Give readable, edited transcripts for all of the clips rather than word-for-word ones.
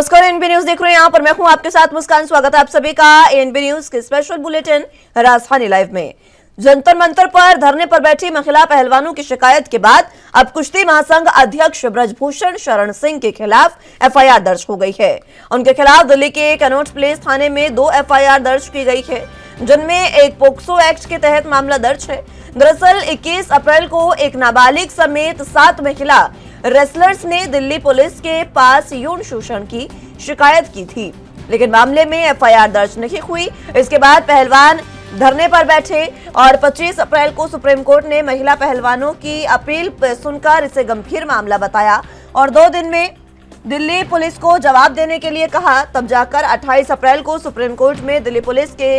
नमस्कार, ANB news देख रहे हैं। यहाँ पर मैं हूं आपके साथ मुस्कान। स्वागत है आप सभी का एएनबी न्यूज के स्पेशल बुलेटिन राजधानी लाइव में। जंतर मंतर पर धरने पर बैठी महिला पहलवानों की शिकायत के बाद अब कुश्ती महासंघ अध्यक्ष ब्रजभूषण शरण सिंह के खिलाफ एफआईआर दर्ज हो गई है। उनके खिलाफ दिल्ली के कनॉट प्लेस थाने में 2 एफआईआर दर्ज की गई है, जिनमें एक पोक्सो एक्ट के तहत मामला दर्ज है। दरअसल 21 अप्रैल को एक नाबालिग समेत 7 महिला रेसलर्स ने दिल्ली पुलिस के पास यौन शोषण की शिकायत की थी, लेकिन मामले में एफआईआर दर्ज नहीं हुई। इसके बाद पहलवान धरने पर बैठे और 25 अप्रैल को सुप्रीम कोर्ट ने महिला पहलवानों की अपील सुनकर इसे गंभीर मामला बताया और 2 दिन में दिल्ली पुलिस को जवाब देने के लिए कहा। तब जाकर 28 अप्रैल को सुप्रीम कोर्ट में दिल्ली पुलिस के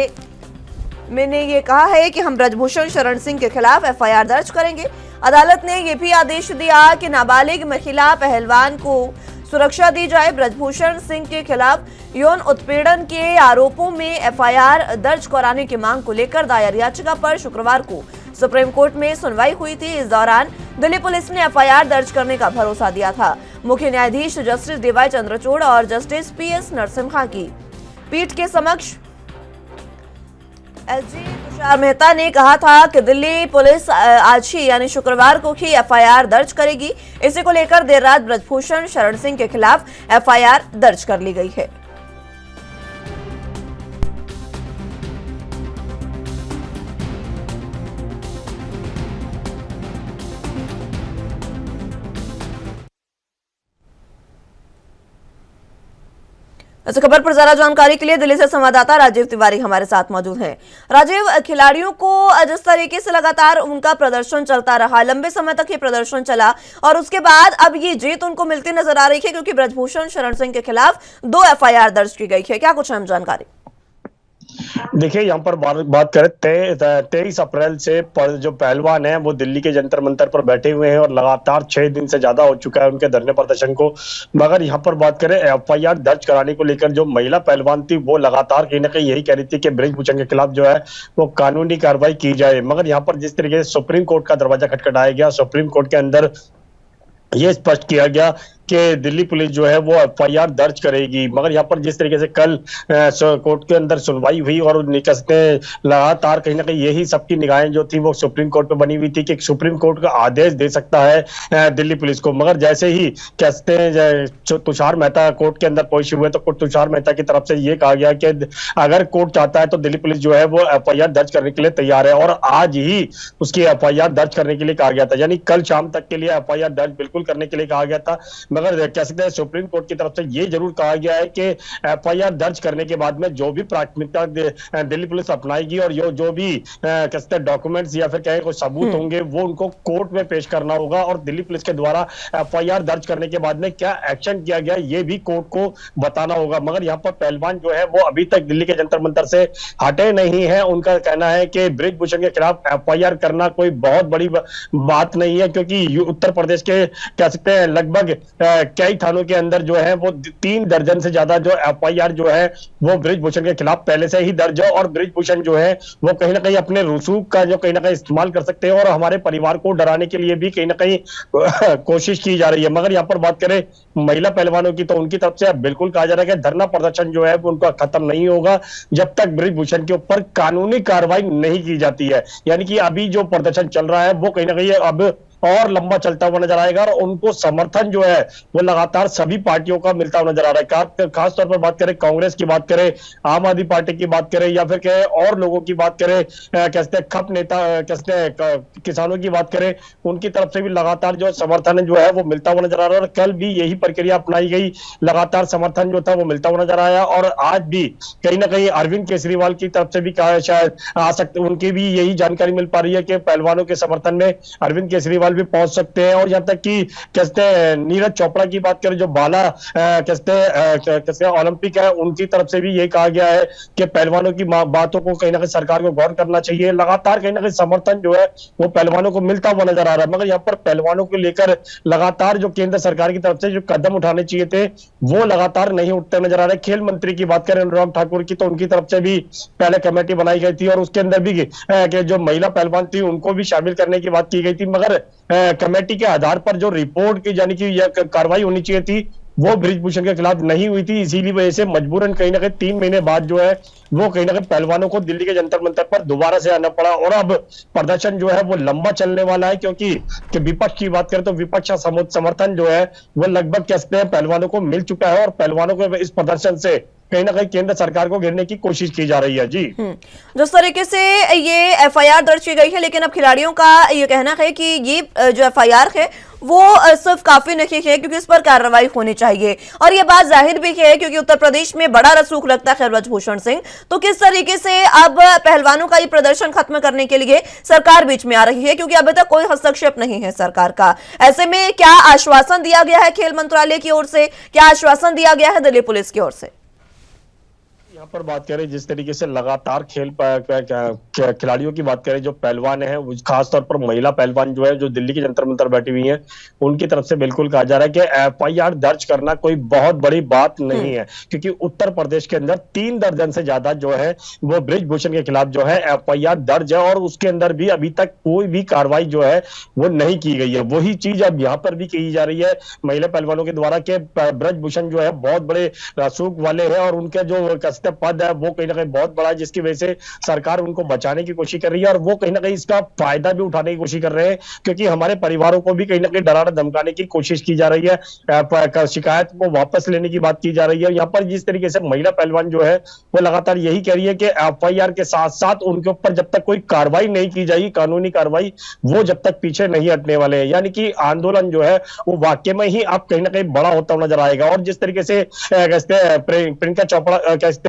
मैंने ये कहा है कि हम ब्रजभूषण शरण सिंह के खिलाफ एफआईआर दर्ज करेंगे। अदालत ने यह भी आदेश दिया कि नाबालिग महिला पहलवान को सुरक्षा दी जाए। ब्रजभूषण सिंह के खिलाफ यौन उत्पीड़न के आरोपों में एफआईआर दर्ज कराने की मांग को लेकर दायर याचिका पर शुक्रवार को सुप्रीम कोर्ट में सुनवाई हुई थी। इस दौरान दिल्ली पुलिस ने एफआईआर दर्ज करने का भरोसा दिया था। मुख्य न्यायाधीश जस्टिस डीवाई चंद्रचूड़ और जस्टिस पीएस नरसिम्हा की पीठ के समक्ष एसजी तुषार मेहता ने कहा था कि दिल्ली पुलिस आज ही यानी शुक्रवार को ही एफआईआर दर्ज करेगी। इसी को लेकर देर रात ब्रजभूषण शरण सिंह के खिलाफ एफआईआर दर्ज कर ली गई है। इस खबर पर ज्यादा जानकारी के लिए दिल्ली से संवाददाता राजीव तिवारी हमारे साथ मौजूद हैं। राजीव, खिलाड़ियों को जिस तरीके से लगातार उनका प्रदर्शन चलता रहा, लंबे समय तक ये प्रदर्शन चला और उसके बाद अब ये जीत उनको मिलती नजर आ रही है, क्योंकि ब्रजभूषण शरण सिंह के खिलाफ 2 एफआईआर दर्ज की गई है। क्या कुछ अहम जानकारी? देखिए, यहाँ पर बात करें 23 अप्रैल से जो पहलवान है वो दिल्ली के जंतर मंतर पर बैठे हुए हैं और लगातार 6 दिन से ज्यादा हो चुका है उनके धरने प्रदर्शन को। मगर यहाँ पर बात करें एफआईआर दर्ज कराने को लेकर, जो महिला पहलवान थी वो लगातार कहीं ना कहीं यही कह रही थी कि ब्रजभूषण के खिलाफ जो है वो कानूनी कार्रवाई की जाए। मगर यहाँ पर जिस तरीके से सुप्रीम कोर्ट का दरवाजा खटखटाया गया, सुप्रीम कोर्ट के अंदर ये स्पष्ट किया गया कि दिल्ली पुलिस जो है वो एफआईआर दर्ज करेगी। मगर यहाँ पर जिस तरीके से कल कोर्ट के अंदर सुनवाई हुई और लगातार कहीं ना कहीं यही सबकी निगाहें जो थी वो सुप्रीम कोर्ट पे बनी हुई थी कि सुप्रीम कोर्ट का आदेश दे सकता है दिल्ली पुलिस को। मगर जैसे ही तुषार मेहता कोर्ट के अंदर पहुंचे हुए तो तुषार मेहता की तरफ से ये कहा गया कि अगर कोर्ट चाहता है तो दिल्ली पुलिस जो है वो एफआईआर दर्ज करने के लिए तैयार है और आज ही उसकी एफआईआर दर्ज करने के लिए कहा गया था। यानी कल शाम तक के लिए एफआईआर दर्ज बिल्कुल करने के लिए कहा गया था। मगर कह सकते हैं सुप्रीम कोर्ट की तरफ से ये जरूर कहा गया है कि एफआईआर दर्ज करने के बाद में जो भी प्राथमिकता दिल्ली पुलिस अपनाएगी और जो भी कह सकते हैं डॉक्यूमेंट्स या फिर कहें कोई सबूत होंगे वो उनको कोर्ट में पेश करना होगा और दिल्ली पुलिस के द्वारा एफआईआर दर्ज करने के बाद में क्या एक्शन किया गया ये भी कोर्ट को बताना होगा। मगर यहाँ पर पहलवान जो है वो अभी तक दिल्ली के जंतर मंतर से हटे नहीं है। उनका कहना है कि ब्रजभूषण के खिलाफ एफआईआर करना कोई बहुत बड़ी बात नहीं है, क्योंकि उत्तर प्रदेश के कह सकते हैं लगभग कई थानों के अंदर जो है वो 3 दर्जन से ज्यादा जो एफआईआर जो है वो ब्रजभूषण के खिलाफ पहले से ही दर्ज है और ब्रजभूषण जो है वो कहीं ना कहीं अपने रसूख का जो कहीं ना कहीं इस्तेमाल कर सकते हैं और हमारे परिवार को डराने के लिए भी कहीं ना कहीं कोशिश की जा रही है। मगर यहाँ पर बात करें महिला पहलवानों की तो उनकी तरफ से बिल्कुल कहा जा रहा है कि धरना प्रदर्शन जो है वो उनका खत्म नहीं होगा जब तक ब्रजभूषण के ऊपर कानूनी कार्रवाई नहीं की जाती है। यानी कि अभी जो प्रदर्शन चल रहा है वो कहीं ना कहीं अब और लंबा चलता हुआ नजर आएगा और उनको समर्थन जो है वो लगातार सभी पार्टियों का मिलता हुआ नजर आ रहा है। खास तौर पर बात करें कांग्रेस की बात करें, आम आदमी पार्टी की बात करें या फिर कहें और लोगों की बात करें, कहते हैं खप नेता कहते हैं किसानों की बात करें, उनकी तरफ से भी लगातार जो समर्थन जो है वो मिलता हुआ नजर आ रहा है और कल भी यही प्रक्रिया अपनाई गई, लगातार समर्थन जो था वो मिलता हुआ नजर आया और आज भी कहीं ना कहीं अरविंद केजरीवाल की तरफ से भी कहा शायद आ सकते, उनकी भी यही जानकारी मिल पा रही है कि पहलवानों के समर्थन में अरविंद केजरीवाल भी पहुंच सकते हैं। और यहां तक कि कहते हैं नीरज चोपड़ा की बात करें जो बाला कहते हैं ओलंपिक है, उनकी तरफ से भी ये कहा गया है कि पहलवानों की बातों को कहीं ना कहीं सरकार को गौर करना चाहिए। लगातार कहीं ना कहीं समर्थन जो है वो पहलवानों को मिलता हुआ नजर आ रहा है। मगर यहाँ पर पहलवानों को लेकर लगातार जो केंद्र सरकार की तरफ से जो कदम उठाने चाहिए थे वो लगातार नहीं उठते नजर आ रहे। खेल मंत्री की बात करें अनुराग ठाकुर की तो उनकी तरफ से भी पहले कमेटी बनाई गई थी और उसके अंदर भी जो महिला पहलवान थी उनको भी शामिल करने की बात की गई थी। मगर कमेटी के आधार पर जो रिपोर्ट की यानी कि यह कार्रवाई होनी चाहिए थी वो बृजभूषण के खिलाफ नहीं हुई थी, इसीलिए वजह से मजबूरन कहीं ना कहीं 3 महीने बाद जो है वो कहीं ना कहीं पहलवानों को दिल्ली के जंतर मंतर पर दोबारा से आना पड़ा। और अब प्रदर्शन जो है वो लंबा चलने वाला है, क्योंकि कि विपक्ष की बात करें तो विपक्ष का समर्थन जो है वो लगभग कहते हैं पहलवानों को मिल चुका है, और पहलवानों को इस प्रदर्शन से कहीं ना कहीं केंद्र सरकार को घेरने की कोशिश की जा रही है। जी, जिस तरीके से ये एफआईआर दर्ज की गई है, लेकिन अब खिलाड़ियों का ये कहना है कि ये जो एफआईआर है वो सिर्फ काफी नहीं है, क्योंकि इस पर कार्रवाई होनी चाहिए। और ये बात जाहिर भी है क्योंकि उत्तर प्रदेश में बड़ा रसूख लगता है ब्रजभूषण सिंह। तो किस तरीके से अब पहलवानों का ये प्रदर्शन खत्म करने के लिए सरकार बीच में आ रही है, क्योंकि अभी तक कोई हस्तक्षेप नहीं है सरकार का। ऐसे में क्या आश्वासन दिया गया है खेल मंत्रालय की ओर से, क्या आश्वासन दिया गया है दिल्ली पुलिस की ओर से? यहाँ पर बात करें जिस तरीके से लगातार खिलाड़ियों की बात करें, जो पहलवान है खासतौर पर महिला पहलवान जो है जो दिल्ली के जंतर मंतर बैठी हुई हैं, उनकी तरफ से बिल्कुल कहा जा रहा है कि एफआईआर दर्ज करना कोई बहुत बड़ी बात नहीं है, क्योंकि उत्तर प्रदेश के अंदर 3 दर्जन से ज्यादा जो है वो बृजभूषण के खिलाफ जो है एफआईआर दर्ज है, और उसके अंदर भी अभी तक कोई भी कार्रवाई जो है वो नहीं की गई है। वही चीज अब यहाँ पर भी की जा रही है महिला पहलवानों के द्वारा कि बृजभूषण जो है बहुत बड़े रसूख वाले हैं, और उनके जो पद है वो कहीं ना कहीं बहुत बड़ा है, जिसकी वजह से सरकार उनको बचाने की कोशिश कर रही है, और वो कहीं ना कहीं इसका फायदा भी उठाने की कोशिश कर रहे हैं, क्योंकि हमारे परिवारों को भी कहीं ना कहीं डराने धमकाने की कोशिश की जा रही है, शिकायत को वापस लेने की बात की जा रही है। यहाँ पर जिस तरीके से महिला पहलवान जो है वो लगातार यही कह रही है कि एफआईआर के साथ साथ उनके ऊपर जब तक कोई कार्रवाई नहीं की जाएगी, कानूनी कार्रवाई, वो जब तक पीछे नहीं हटने वाले हैं। यानी कि आंदोलन जो है वो वाकई में ही अब कहीं ना कहीं बड़ा होता हुआ नजर आएगा। और जिस तरीके से कहते हैं प्रियंका चोपड़ा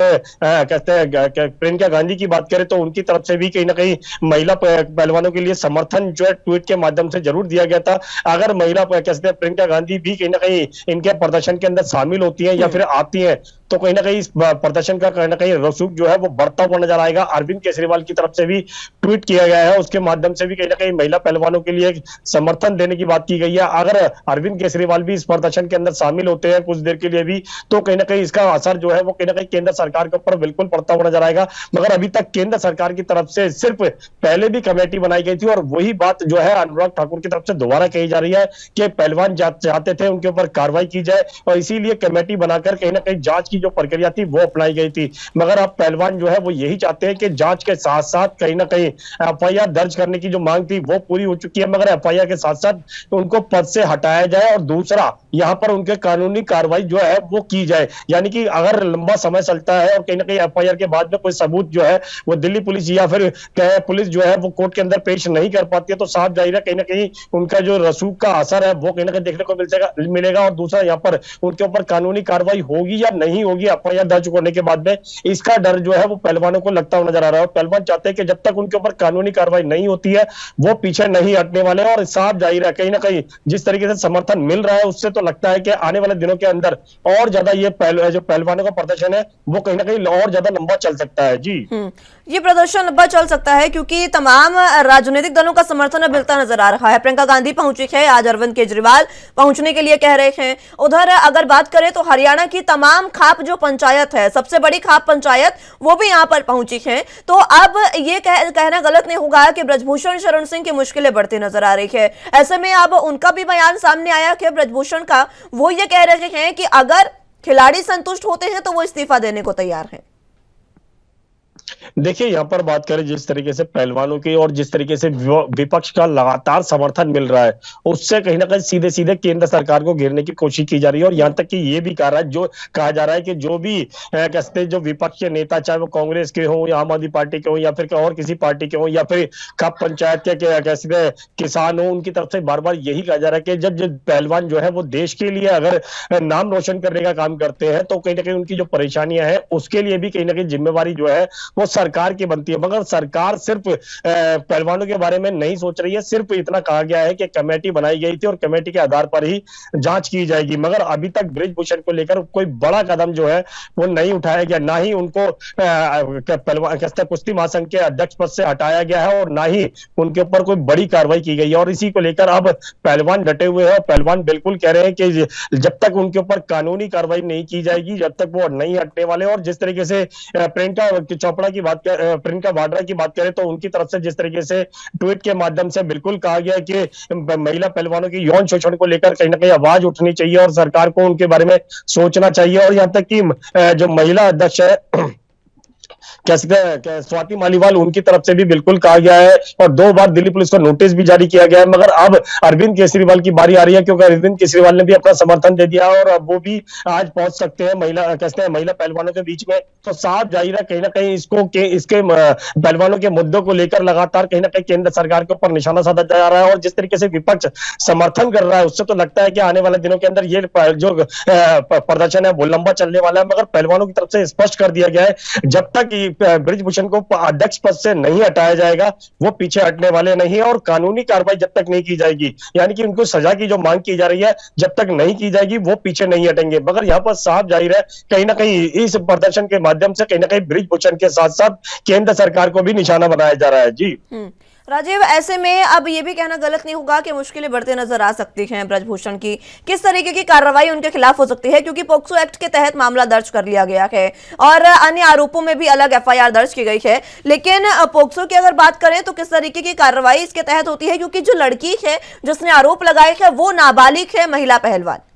कहते हैं प्रियंका गांधी की बात करें तो उनकी तरफ से भी कहीं ना कहीं महिला पहलवानों के लिए समर्थन जो है ट्वीट के माध्यम से जरूर दिया गया था। अगर महिला कहते हैं प्रियंका गांधी भी कहीं ना कहीं इनके प्रदर्शन के अंदर शामिल होती है या फिर आती है, तो कहीं ना कहीं इस प्रदर्शन का कहीं ना कहीं रसूख जो है वो बढ़ता हुआ नजर आएगा। अरविंद केजरीवाल की तरफ से भी ट्वीट किया गया है, उसके माध्यम से भी कहीं ना कहीं महिला पहलवानों के लिए समर्थन देने की बात की गई है। अगर अरविंद केजरीवाल भी इस प्रदर्शन के अंदर शामिल होते हैं कुछ देर के लिए भी, तो कहीं ना कहीं इसका असर जो है वो कहीं ना कहीं केंद्र सरकार के ऊपर बिल्कुल पड़ता हुआ नजर आएगा। मगर अभी तक केंद्र सरकार की तरफ से सिर्फ पहले भी कमेटी बनाई गई थी, और वही बात जो है अनुराग ठाकुर की तरफ से दोबारा कही जा रही है कि पहलवान चाहते थे उनके ऊपर कार्रवाई की जाए, और इसीलिए कमेटी बनाकर कहीं ना कहीं जांच की जो प्रक्रिया थी वो अपनाई गई थी। मगर अब पहलवान जो है वो यही चाहते हैं कि जांच के साथ साथ कहीं ना कहीं एफआईआर दर्ज करने की जो मांग थी वो पूरी हो चुकी है, मगर एफआईआर के साथ साथ उनको पद से हटाया जाए, और दूसरा यहाँ पर उनके कानूनी कार्रवाई जो है वो की जाए। यानी कि अगर लंबा समय चलता है और कहीं ना कहीं एफआईआर के बाद में कोई सबूत जो है वो दिल्ली पुलिस या फिर पुलिस जो है वो कोर्ट के अंदर पेश नहीं कर पाती है, तो साफ जाहिर है कहीं ना कहीं उनका जो रसूख का असर है वो कहीं ना कहीं देखने को मिलेगा। और दूसरा यहाँ पर उनके ऊपर कानूनी कार्रवाई होगी या नहीं होगी एफआईआर दर्ज होने के बाद में, इसका डर जो है वो पहलवानों को लगता हुआ नजर आ रहा है। पहलवान चाहते हैं कि जब तक उनके ऊपर कानूनी कार्रवाई नहीं होती है वो पीछे नहीं हटने वाले, और साफ जाहिर है कहीं ना कहीं जिस तरीके से समर्थन मिल रहा है उससे तो लगता है कि आने वाले दिनों के अंदर और ज्यादा ये जो पहलवानों का प्रदर्शन है वो कहीं ना कहीं और ज्यादा लंबा चल सकता है। जी, ये प्रदर्शन लंबा चल सकता है क्योंकि तमाम राजनीतिक दलों का समर्थन अब मिलता नजर आ रहा है। प्रियंका गांधी पहुंची है, आज अरविंद केजरीवाल पहुंचने के लिए कह रहे हैं। उधर अगर बात करें तो हरियाणा की तमाम खाप जो पंचायत है, सबसे बड़ी खाप पंचायत, वो भी यहां पर पहुंची है। तो अब ये कहना गलत नहीं होगा कि बृजभूषण शरण सिंह की मुश्किलें बढ़ती नजर आ रही है। ऐसे में अब उनका भी बयान सामने आया कि बृजभूषण का, वो ये कह रहे हैं कि अगर खिलाड़ी संतुष्ट होते हैं तो वो इस्तीफा देने को तैयार हैं। देखिए यहाँ पर बात करें जिस तरीके से पहलवानों की और जिस तरीके से विपक्ष का लगातार समर्थन मिल रहा है, उससे कहीं ना कहीं सीधे सीधे केंद्र सरकार को घेरने की कोशिश की जा रही है। और यहाँ तक कि ये भी कहा जा रहा है कि जो भी कहते जो विपक्ष के नेता, चाहे वो कांग्रेस के हो या आम आदमी पार्टी के हो या फिर और किसी पार्टी के हो या फिर खाप पंचायत के कैसे किसान हो, उनकी तरफ से बार बार यही कहा जा रहा है कि जब पहलवान जो है वो देश के लिए अगर नाम रोशन करने का काम करते हैं तो कहीं ना कहीं उनकी जो परेशानियां हैं उसके लिए भी कहीं ना कहीं जिम्मेवारी जो है वो सरकार की बनती है। मगर सरकार सिर्फ पहलवानों के बारे में नहीं सोच रही है, सिर्फ इतना कहा गया है कि कमेटी बनाई गई थी और कमेटी के आधार पर ही जांच की जाएगी। मगर अभी तक बृजभूषण को लेकर कोई बड़ा कदम जो है वो नहीं उठाया गया, ना ही उनको कुश्ती महासंघ के अध्यक्ष पद से हटाया गया है और ना ही उनके ऊपर कोई बड़ी कार्रवाई की गई है। और इसी को लेकर अब पहलवान डटे हुए हैं। पहलवान बिल्कुल कह रहे हैं कि जब तक उनके ऊपर कानूनी कार्रवाई नहीं की जाएगी जब तक वो नहीं हटने वाले। और जिस तरीके से प्रियंका चोपड़ा प्रियंका वाड्रा की बात करें तो उनकी तरफ से जिस तरीके से ट्वीट के माध्यम से बिल्कुल कहा गया कि महिला पहलवानों की यौन शोषण को लेकर कहीं ना कहीं आवाज उठनी चाहिए और सरकार को उनके बारे में सोचना चाहिए। और यहाँ तक कि जो महिला अध्यक्ष है स्वाति मालीवाल, उनकी तरफ से भी बिल्कुल कहा गया है और 2 बार दिल्ली पुलिस को नोटिस भी जारी किया गया है। मगर अब अरविंद केजरीवाल की बारी आ रही है, क्योंकि अरविंद केजरीवाल ने भी अपना समर्थन दे दिया और अब वो भी आज पहुंच सकते हैं महिला पहलवानों के बीच में। तो साफ जाहिर है कहीं ना कहीं इसके पहलवानों के मुद्दों को लेकर लगातार कहीं ना कहीं केंद्र सरकार के ऊपर निशाना साधा जा रहा है। और जिस तरीके से विपक्ष समर्थन कर रहा है, उससे तो लगता है कि आने वाले दिनों के अंदर ये जो प्रदर्शन है वो लंबा चलने वाला है। मगर पहलवानों की तरफ से स्पष्ट कर दिया गया है, जब तक बृजभूषण को अध्यक्ष पद से नहीं हटाया जाएगा वो पीछे हटने वाले नहीं है। और कानूनी कार्रवाई जब तक नहीं की जाएगी, यानी कि उनको सजा की जो मांग की जा रही है, जब तक नहीं की जाएगी वो पीछे नहीं हटेंगे। मगर यहाँ पर साफ जाहिर है कहीं ना कहीं इस प्रदर्शन के माध्यम से कहीं ना कहीं बृजभूषण के साथ साथ केंद्र सरकार को भी निशाना बनाया जा रहा है। जी राजीव, ऐसे में अब ये भी कहना गलत नहीं होगा कि मुश्किलें बढ़ते नजर आ सकती हैं ब्रजभूषण की। किस तरीके की कार्रवाई उनके खिलाफ हो सकती है, क्योंकि पोक्सो एक्ट के तहत मामला दर्ज कर लिया गया है और अन्य आरोपों में भी अलग एफआईआर दर्ज की गई है। लेकिन पोक्सो की अगर बात करें तो किस तरीके की कार्रवाई इसके तहत होती है, क्योंकि जो लड़की है जिसने आरोप लगाए है वो नाबालिग है, महिला पहलवान।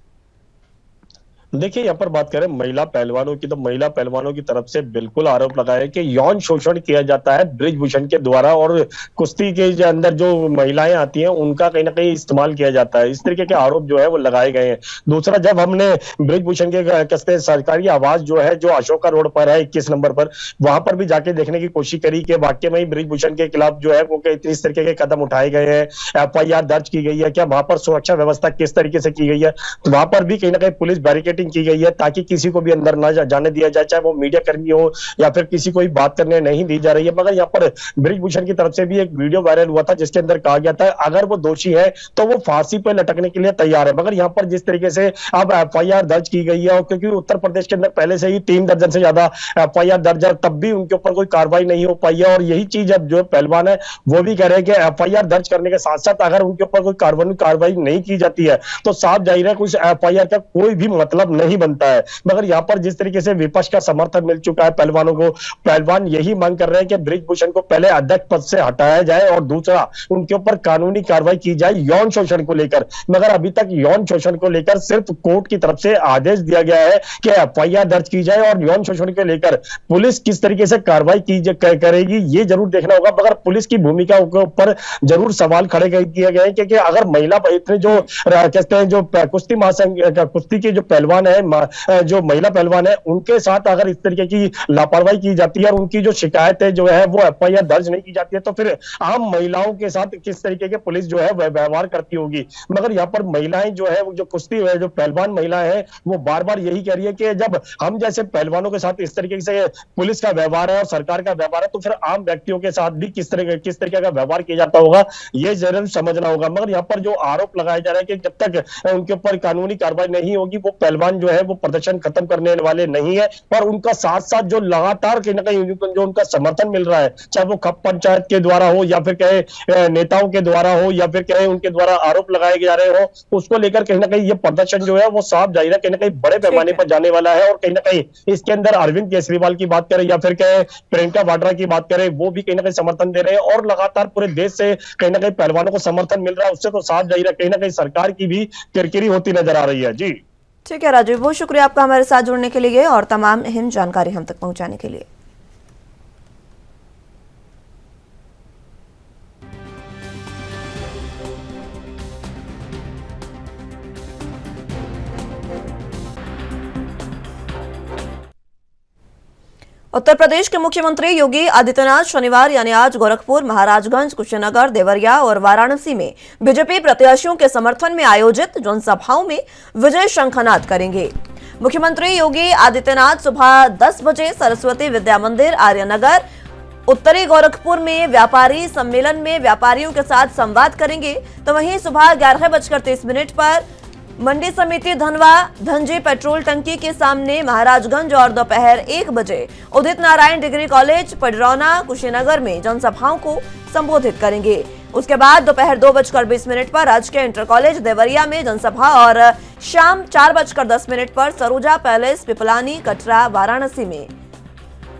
देखिए यहाँ पर बात करें महिला पहलवानों की, तो महिला पहलवानों की तरफ से बिल्कुल आरोप लगाया है कि यौन शोषण किया जाता है बृजभूषण के द्वारा और कुश्ती के अंदर जो महिलाएं आती हैं उनका कहीं ना कहीं इस्तेमाल किया जाता है। इस तरीके के आरोप जो है वो लगाए गए हैं। दूसरा, जब हमने बृजभूषण के कसते सरकारी आवास जो है जो अशोका रोड पर है 21 नंबर पर, वहां पर भी जाके देखने की कोशिश करी कि वाकई में बृजभूषण के खिलाफ जो है वो इस तरीके के कदम उठाए गए हैं, एफआईआर दर्ज की गई है, क्या वहां पर सुरक्षा व्यवस्था किस तरीके से की गई है। तो वहां पर भी कहीं ना कहीं पुलिस बैरिकेड की गई है ताकि किसी को भी अंदर ना जाने दिया जाए, चाहे वो मीडिया कर्मी हो या फिर किसी को भी बात करने नहीं दी जा रही है। मगर यहाँ पर बृजभूषण की तरफ से भी एक वीडियो वायरल हुआ था जिसके अंदर कहा गया था अगर वो दोषी है तो वो फांसी पर लटकने के लिए तैयार है। मगर यहाँ पर जिस तरीके से अब एफआईआर दर्ज की गई है, और क्योंकि उत्तर प्रदेश के अंदर पहले से ही 3 दर्जन से ज्यादा एफआईआर दर्ज है, तब भी उनके ऊपर कोई कार्रवाई नहीं हो पाई है। और यही चीज अब जो पहलवान है वो भी कह रहे हैं कि एफआईआर दर्ज करने के साथ साथ अगर उनके ऊपर कोई कार्रवाई नहीं की जाती है तो साफ जाहिर है कुछ एफआईआर का कोई भी मतलब नहीं बनता है। मगर यहाँ पर जिस तरीके से विपक्ष का समर्थन मिल चुका है पहलवानों को, पहलवान यही मांग कर रहे हैं कि बृजभूषण को पहले अध्यक्ष पद से हटाया जाए और दूसरा उनके ऊपर कानूनी कार्रवाई की जाए यौन शोषण को लेकर। मगर अभी तक यौन शोषण को लेकर सिर्फ कोर्ट की तरफ से आदेश दिया गया है कि एफआईआर दर्ज की जाए और यौन शोषण को लेकर पुलिस किस तरीके से कार्रवाई करेगी ये जरूर देखना होगा। मगर पुलिस की भूमिका के ऊपर जरूर सवाल खड़े किए गए हैं, क्योंकि अगर महिला इतने जो कहते हैं जो कुश्ती महासंघ कुश्ती के जो पहलवान है, जो महिला पहलवान है, उनके साथ अगर इस तरीके की लापरवाही की जाती है और उनकी जो शिकायतें जो है वो एफआईआर दर्ज नहीं की जाती है, तो फिर आम महिलाओं के साथ किस तरीके के पुलिस जो है व्यवहार करती होगी। मगर यहाँ पर महिलाएं जो है जो कुश्ती है जो पहलवान महिलाएं हैं वो बार बार यही कह रही है कि जब हम जैसे पहलवानों के साथ इस तरीके से पुलिस का व्यवहार है और सरकार का व्यवहार है, तो फिर आम व्यक्तियों के साथ भी किस तरीके का व्यवहार किया जाता होगा ये जरूर समझना होगा। मगर यहाँ पर जो आरोप लगाया जा रहा है कि जब तक उनके ऊपर कानूनी कार्रवाई नहीं होगी वो पहलवान जो है वो प्रदर्शन खत्म करने वाले नहीं है। और उनका साथ साथ जो लगातार कहीं ना कहीं जो उनका समर्थन मिल रहा है, चाहे वो खप पंचायत के द्वारा हो या फिर कहे नेताओं के द्वारा हो या फिर कहे उनके द्वारा आरोप लगाए जा रहे हो, उसको लेकर कहीं ना कहीं ये प्रदर्शन जो है वो साफ जाहिर है कहीं ना कहीं बड़े पैमाने पर जाने वाला है। और कहीं ना कहीं इसके अंदर अरविंद केजरीवाल की बात करें या फिर कहे प्रियंका वाड्रा की बात करें, वो भी कहीं ना कहीं समर्थन दे रहे हैं और लगातार पूरे देश से कहीं ना कहीं पहलवानों को समर्थन मिल रहा है। उससे तो साफ जाहिर है कहीं ना कहीं सरकार की भी किरकिरी होती नजर आ रही है। जी ठीक है राजीव, बहुत शुक्रिया आपका हमारे साथ जुड़ने के लिए और तमाम अहम जानकारी हम तक पहुंचाने के लिए। उत्तर प्रदेश के मुख्यमंत्री योगी आदित्यनाथ शनिवार यानी आज गोरखपुर, महाराजगंज, कुशीनगर, देवरिया और वाराणसी में बीजेपी प्रत्याशियों के समर्थन में आयोजित जनसभाओं में विजय शंखनाद करेंगे। मुख्यमंत्री योगी आदित्यनाथ सुबह 10 बजे सरस्वती विद्या मंदिर, आर्यनगर, उत्तरी गोरखपुर में व्यापारी सम्मेलन में व्यापारियों के साथ संवाद करेंगे। तो वहीं सुबह 11:30 पर मंडी समिति धनवा धनजी पेट्रोल टंकी के सामने महाराजगंज और दोपहर 1 बजे उदित नारायण डिग्री कॉलेज, पडरौना, कुशीनगर में जनसभाओं को संबोधित करेंगे। उसके बाद दोपहर 2:20 पर राजकीय इंटर कॉलेज देवरिया में जनसभा और शाम 4:10 पर सरोजा पैलेस, पिपलानी, कटरा, वाराणसी में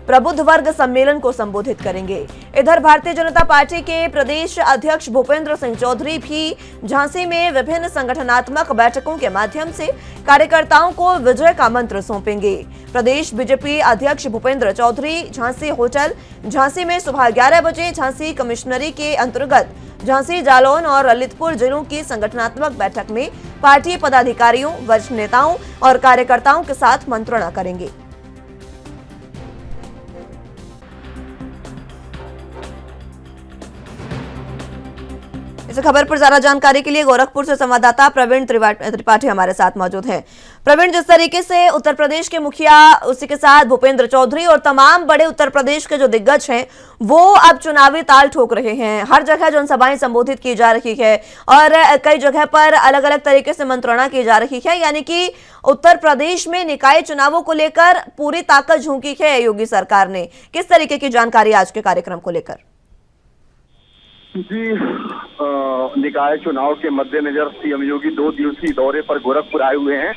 प्रबुद्ध वर्ग सम्मेलन को संबोधित करेंगे। इधर भारतीय जनता पार्टी के प्रदेश अध्यक्ष भूपेंद्र सिंह चौधरी भी झांसी में विभिन्न संगठनात्मक बैठकों के माध्यम से कार्यकर्ताओं को विजय का मंत्र सौंपेंगे। प्रदेश बीजेपी अध्यक्ष भूपेंद्र चौधरी झांसी होटल झांसी में सुबह 11 बजे झांसी कमिश्नरी के अंतर्गत झांसी, जालौन और ललितपुर जिलों की संगठनात्मक बैठक में पार्टी पदाधिकारियों, वरिष्ठ नेताओं और कार्यकर्ताओं के साथ मंत्रणा करेंगे। इस खबर पर ज्यादा जानकारी के लिए गोरखपुर से संवाददाता प्रवीण त्रिपाठी हमारे साथ मौजूद हैं। प्रवीण, जिस तरीके से उत्तर प्रदेश के मुखिया, उसी के साथ भूपेंद्र चौधरी और तमाम बड़े उत्तर प्रदेश के जो दिग्गज हैं वो अब चुनावी ताल ठोक रहे हैं, हर जगह जनसभाएं संबोधित की जा रही है और कई जगह पर अलग अलग तरीके से मंत्रणा की जा रही है, यानी कि उत्तर प्रदेश में निकाय चुनावों को लेकर पूरी ताकत झोंकी है योगी सरकार ने। किस तरीके की जानकारी आज के कार्यक्रम को लेकर? जी, निकाय चुनाव के मद्देनजर सीएम योगी 2 दिवसीय दौरे पर गोरखपुर आए हुए हैं।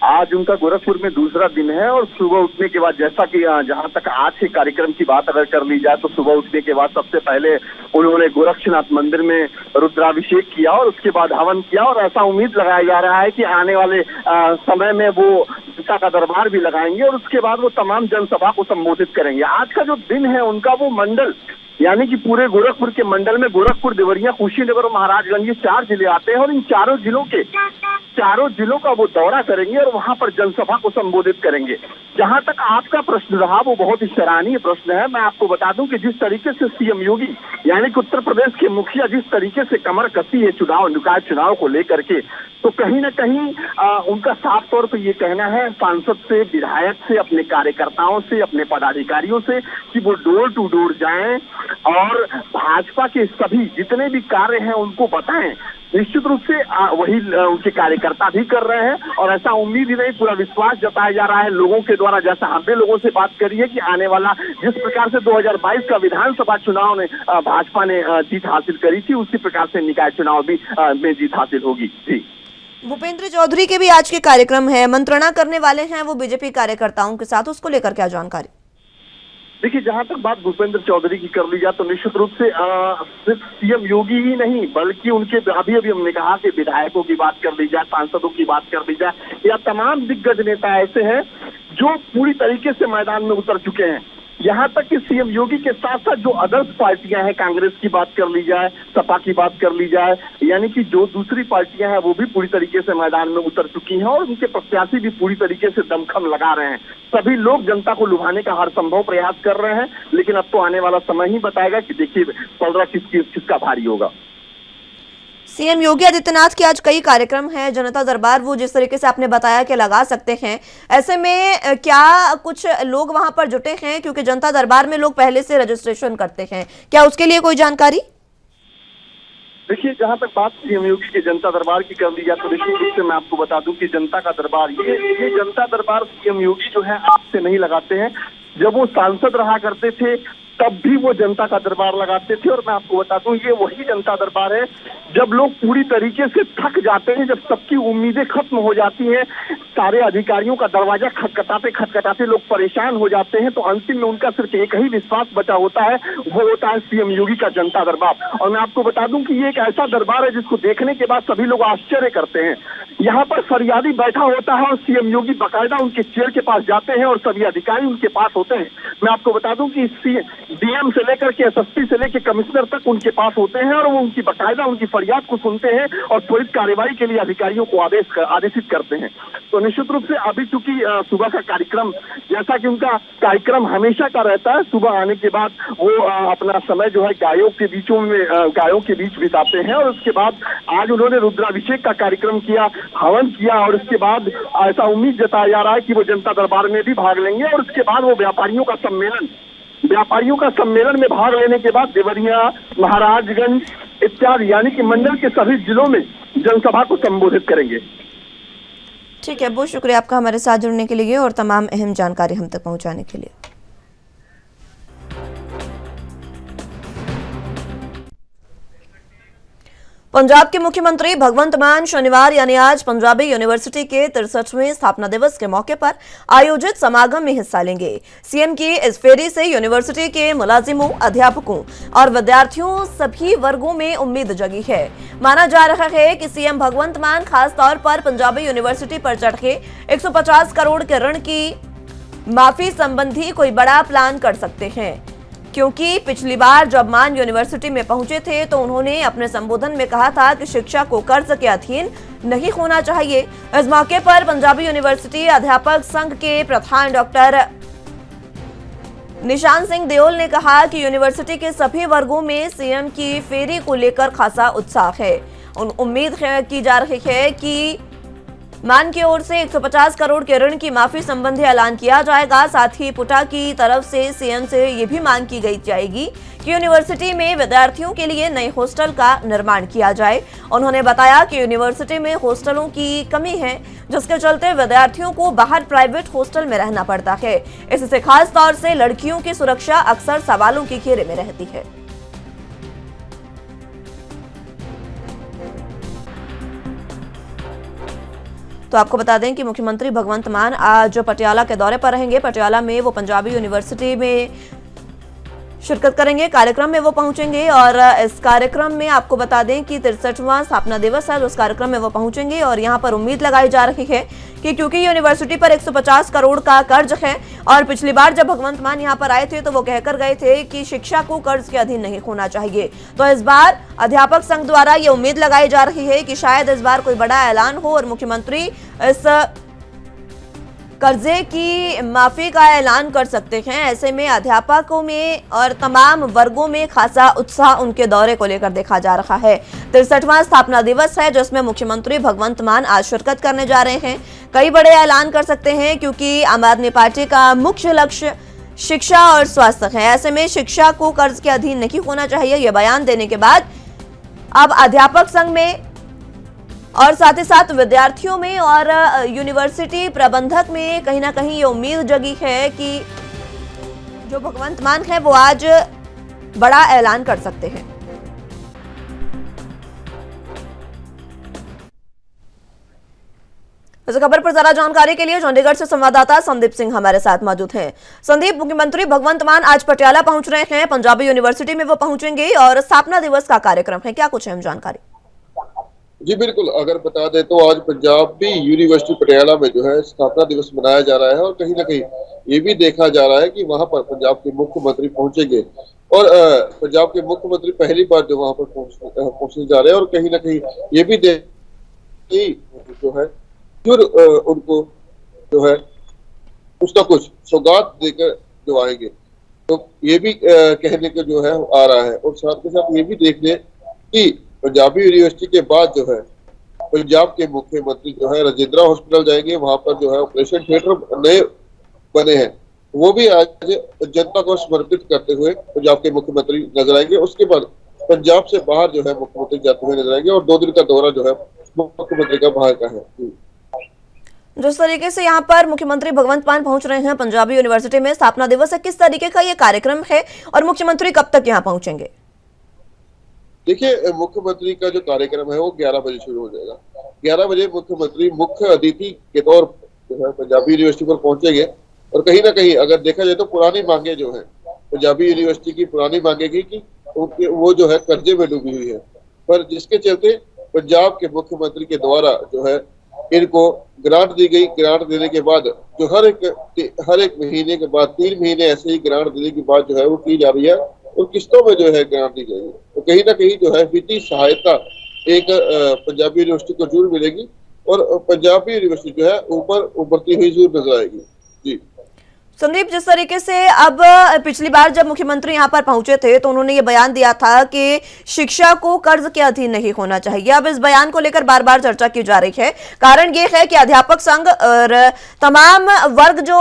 आज उनका गोरखपुर में दूसरा दिन है और सुबह उठने के बाद, जैसा कि जहां तक आज के कार्यक्रम की बात अगर कर ली जाए, तो सुबह उठने के बाद सबसे पहले उन्होंने गोरक्षनाथ मंदिर में रुद्राभिषेक किया और उसके बाद हवन किया और ऐसा उम्मीद लगाया जा रहा है कि आने वाले समय में वो जनता का दरबार भी लगाएंगे और उसके बाद वो तमाम जनसभा को संबोधित करेंगे। आज का जो दिन है उनका, वो मंडल यानी कि पूरे गोरखपुर के मंडल में गोरखपुर, देवरिया, कुशीनगर और महाराजगंज, ये 4 जिले आते हैं और इन चारों जिलों का वो दौरा करेंगे और वहां पर जनसभा को संबोधित करेंगे। जहां तक आपका प्रश्न रहा, वो बहुत ही सराहनीय प्रश्न है। मैं आपको बता दूं कि जिस तरीके से सीएम योगी यानी कि उत्तर प्रदेश के मुखिया जिस तरीके से कमर कसी है निकाय चुनाव को लेकर के, तो कहीं ना कहीं उनका साफ तौर पर ये कहना है सांसद से, विधायक से, अपने कार्यकर्ताओं से, अपने पदाधिकारियों से कि वो डोर टू डोर जाएं और भाजपा के सभी जितने भी कार्य हैं उनको बताएं। निश्चित रूप से वही उनके कार्यकर्ता भी कर रहे हैं और ऐसा उम्मीद ही नहीं, पूरा विश्वास जताया जा रहा है लोगों के द्वारा। जैसा हमने लोगों से बात करी है कि आने वाला जिस प्रकार से 2022 का विधानसभा चुनाव में भाजपा ने जीत हासिल करी थी, उसी प्रकार से निकाय चुनाव भी में जीत हासिल होगी। जी, भूपेंद्र चौधरी के भी आज के कार्यक्रम है, मंत्रणा करने वाले हैं वो बीजेपी कार्यकर्ताओं के साथ, उसको लेकर क्या जानकारी? देखिए, जहां तक बात भूपेंद्र चौधरी की कर ली जाए तो निश्चित रूप से सिर्फ सीएम योगी ही नहीं, बल्कि उनके अभी हमने कहा कि विधायकों की बात कर ली जाए, सांसदों की बात कर ली जाए, या तमाम दिग्गज नेता ऐसे हैं जो पूरी तरीके से मैदान में उतर चुके हैं। यहाँ तक कि सीएम योगी के साथ साथ जो अदर्स पार्टियां हैं, कांग्रेस की बात कर ली जाए, सपा की बात कर ली जाए, यानी कि जो दूसरी पार्टियां हैं वो भी पूरी तरीके से मैदान में उतर चुकी हैं और उनके प्रत्याशी भी पूरी तरीके से दमखम लगा रहे हैं। सभी लोग जनता को लुभाने का हर संभव प्रयास कर रहे हैं, लेकिन अब तो आने वाला समय ही बताएगा कि देखिए पलड़ा किसका भारी होगा। सीएम योगी आदित्यनाथ के आज कई कार्यक्रम हैं, जनता दरबार वो जिस तरीके से आपने बताया कि लगा सकते हैं, ऐसे में क्या कुछ लोग वहां पर जुटे हैं? क्योंकि जनता दरबार में लोग पहले से रजिस्ट्रेशन करते हैं, क्या उसके लिए कोई जानकारी? देखिए, जहां तक बात सीएम योगी के जनता दरबार की कर ली जाए तो निश्चित रूप से मैं आपको बता दूं कि जनता का दरबार, ये जनता दरबार सीएम योगी जो है आज से नहीं लगाते हैं। जब वो सांसद रहा करते थे तब भी वो जनता का दरबार लगाते थे और मैं आपको बता दूं ये वही जनता दरबार है जब लोग पूरी तरीके से थक जाते हैं, जब सबकी उम्मीदें खत्म हो जाती हैं, सारे अधिकारियों का दरवाजा खटखटाते लोग परेशान हो जाते हैं, तो अंतिम में उनका सिर्फ एक ही विश्वास बचा होता है, वो होता है सीएम योगी का जनता दरबार। और मैं आपको बता दूं कि ये एक ऐसा दरबार है जिसको देखने के बाद सभी लोग आश्चर्य करते हैं। यहाँ पर फरियादी बैठा होता है और सीएम योगी बाकायदा उनके चेयर के पास जाते हैं और सभी अधिकारी उनके पास होते हैं। मैं आपको बता दूं कि डीएम से लेकर के एसएसपी से लेकर कमिश्नर तक उनके पास होते हैं और वो उनकी बाकायदा उनकी फरियाद को सुनते हैं और त्वरित कार्रवाई के लिए अधिकारियों को आदेशित करते हैं। तो निश्चित रूप से अभी चूंकि सुबह का कार्यक्रम, जैसा कि उनका कार्यक्रम हमेशा का रहता है, सुबह आने के बाद वो अपना समय जो है गायों के बीच बिताते हैं और उसके बाद आज उन्होंने रुद्राभिषेक का कार्यक्रम किया, हवन किया और उसके बाद ऐसा उम्मीद जताया जा रहा है कि वो जनता दरबार में भी भाग लेंगे और उसके बाद वो व्यापारियों का सम्मेलन में भाग लेने के बाद देवरिया, महाराजगंज इत्यादि यानी कि मंडल के सभी जिलों में जनसभा को संबोधित करेंगे। ठीक है, बहुत शुक्रिया आपका हमारे साथ जुड़ने के लिए और तमाम अहम जानकारी हम तक पहुंचाने के लिए। पंजाब के मुख्यमंत्री भगवंत मान शनिवार यानी आज पंजाबी यूनिवर्सिटी के 63वें स्थापना दिवस के मौके पर आयोजित समागम में हिस्सा लेंगे। सीएम की इस फेरी से यूनिवर्सिटी के मुलाजिमों, अध्यापकों और विद्यार्थियों सभी वर्गों में उम्मीद जगी है। माना जा रहा है कि सीएम भगवंत मान खास तौर पर पंजाबी यूनिवर्सिटी पर चढ़ के 150 करोड़ के ऋण की माफी संबंधी कोई बड़ा प्लान कर सकते हैं, क्योंकि पिछली बार जब मान यूनिवर्सिटी में पहुंचे थे तो उन्होंने अपने संबोधन में कहा था कि शिक्षा को कर्ज के अधीन नहीं होना चाहिए। इस मौके पर पंजाबी यूनिवर्सिटी अध्यापक संघ के प्रधान डॉक्टर निशान सिंह देओल ने कहा कि यूनिवर्सिटी के सभी वर्गों में सीएम की फेरी को लेकर खासा उत्साह है। उम्मीद की जा रही है कि मान की ओर से 150 करोड़ के ऋण की माफी संबंधी ऐलान किया जाएगा। साथ ही पुटा की तरफ से सीएम से ये भी मांग की गई जाएगी कि यूनिवर्सिटी में विद्यार्थियों के लिए नए हॉस्टल का निर्माण किया जाए। उन्होंने बताया कि यूनिवर्सिटी में हॉस्टलों की कमी है, जिसके चलते विद्यार्थियों को बाहर प्राइवेट हॉस्टल में रहना पड़ता है। इससे खास तौर से लड़कियों की सुरक्षा अक्सर सवालों के घेरे में रहती है। तो आपको बता दें कि मुख्यमंत्री भगवंत मान आज पटियाला के दौरे पर रहेंगे। पटियाला में वो पंजाबी यूनिवर्सिटी में शिरकत करेंगे, कार्यक्रम में वो पहुंचेंगे और इस कार्यक्रम में आपको बता दें कि 63वां स्थापना दिवस है, उस कार्यक्रम में वो पहुंचेंगे और यहां पर उम्मीद लगाई जा रही है कि क्योंकि यूनिवर्सिटी पर 150 करोड़ का कर्ज है और पिछली बार जब भगवंत मान यहां पर आए थे तो वो कहकर गए थे कि शिक्षा को कर्ज के अधीन नहीं होना चाहिए। तो इस बार अध्यापक संघ द्वारा ये उम्मीद लगाई जा रही है कि शायद इस बार कोई बड़ा ऐलान हो और मुख्यमंत्री इस कर्जे की माफी का ऐलान कर सकते हैं। ऐसे में अध्यापकों में और तमाम वर्गों में खासा उत्साह उनके दौरे को लेकर देखा जा रहा है। 63वां स्थापना दिवस है जिसमें मुख्यमंत्री भगवंत मान आज शिरकत करने जा रहे हैं। कई बड़े ऐलान कर सकते हैं क्योंकि आम आदमी पार्टी का मुख्य लक्ष्य शिक्षा और स्वास्थ्य है। ऐसे में शिक्षा को कर्ज के अधीन नहीं होना चाहिए, यह बयान देने के बाद अब अध्यापक संघ में और साथ ही साथ विद्यार्थियों में और यूनिवर्सिटी प्रबंधक में कहीं ना कहीं ये उम्मीद जगी है कि जो भगवंत मान है वो आज बड़ा ऐलान कर सकते हैं। इस खबर पर ज्यादा जानकारी के लिए चंडीगढ़ से संवाददाता संदीप सिंह हमारे साथ मौजूद हैं। संदीप, मुख्यमंत्री भगवंत मान आज पटियाला पहुंच रहे हैं, पंजाबी यूनिवर्सिटी में वो पहुंचेंगे और स्थापना दिवस का कार्यक्रम है, क्या कुछ अहम जानकारी? जी बिल्कुल, अगर बता दें तो आज पंजाबी यूनिवर्सिटी पटियाला में जो है स्थापना दिवस मनाया जा रहा है और कहीं ना कहीं ये भी देखा जा रहा है कि वहां पर पंजाब के मुख्यमंत्री पहुंचेंगे और पंजाब के मुख्यमंत्री पहली बार जो वहां पर पहुंचने जा रहे हैं और कहीं ना कहीं ये भी जो है फिर उनको जो है कुछ ना कुछ सौगात देकर जो आएंगे, तो ये भी कहने को जो है आ रहा है। और साथ के साथ ये भी देख लें कि पंजाबी यूनिवर्सिटी के बाद जो है पंजाब के मुख्यमंत्री जो है राजेंद्रा हॉस्पिटल जाएंगे। वहां पर जो है ऑपरेशन थिएटर नए बने हैं, वो भी आज जनता को समर्पित करते हुए पंजाब के मुख्यमंत्री नजर आएंगे। उसके बाद पंजाब से बाहर जो है मुख्यमंत्री जाते हुए नजर आएंगे और 2 दिन का दौरा जो है मुख्यमंत्री का बाहर का है। जिस तरीके से यहाँ पर मुख्यमंत्री भगवंत मान पहुंच रहे हैं पंजाबी यूनिवर्सिटी में, स्थापना दिवस है, किस तरीके का ये कार्यक्रम है और मुख्यमंत्री कब तक यहाँ पहुंचेंगे? देखिए, मुख्यमंत्री का जो कार्यक्रम है वो 11 बजे शुरू हो जाएगा। 11 बजे मुख्यमंत्री मुख्य अतिथि के तौर पर जो है पंजाबी यूनिवर्सिटी पर पहुंचेंगे और कहीं ना कहीं अगर देखा जाए तो पुरानी मांगे जो है पंजाबी यूनिवर्सिटी की पुरानी मांगे की कि वो जो है कर्जे में डूबी हुई है, पर जिसके चलते पंजाब के मुख्यमंत्री के द्वारा जो है इनको ग्रांट दी गई। ग्रांट देने के बाद जो हर एक महीने के बाद 3 महीने ऐसे ही ग्रांट देने की बात जो है वो की जा रही है और किस्तों में जो है ग्रांट दी जाएगी। तो कहीं ना कहीं जो है वित्तीय सहायता एक पंजाबी यूनिवर्सिटी को जरूर मिलेगी और पंजाबी यूनिवर्सिटी जो है ऊपर उभरती हुई जरूर नजर आएगी। जी संदीप, जिस तरीके से अब पिछली बार जब मुख्यमंत्री यहां पर पहुंचे थे तो उन्होंने ये बयान दिया था कि शिक्षा को कर्ज के अधीन नहीं होना चाहिए। अब इस बयान को लेकर बार बार चर्चा की जा रही है। कारण ये है कि अध्यापक संघ और तमाम वर्ग जो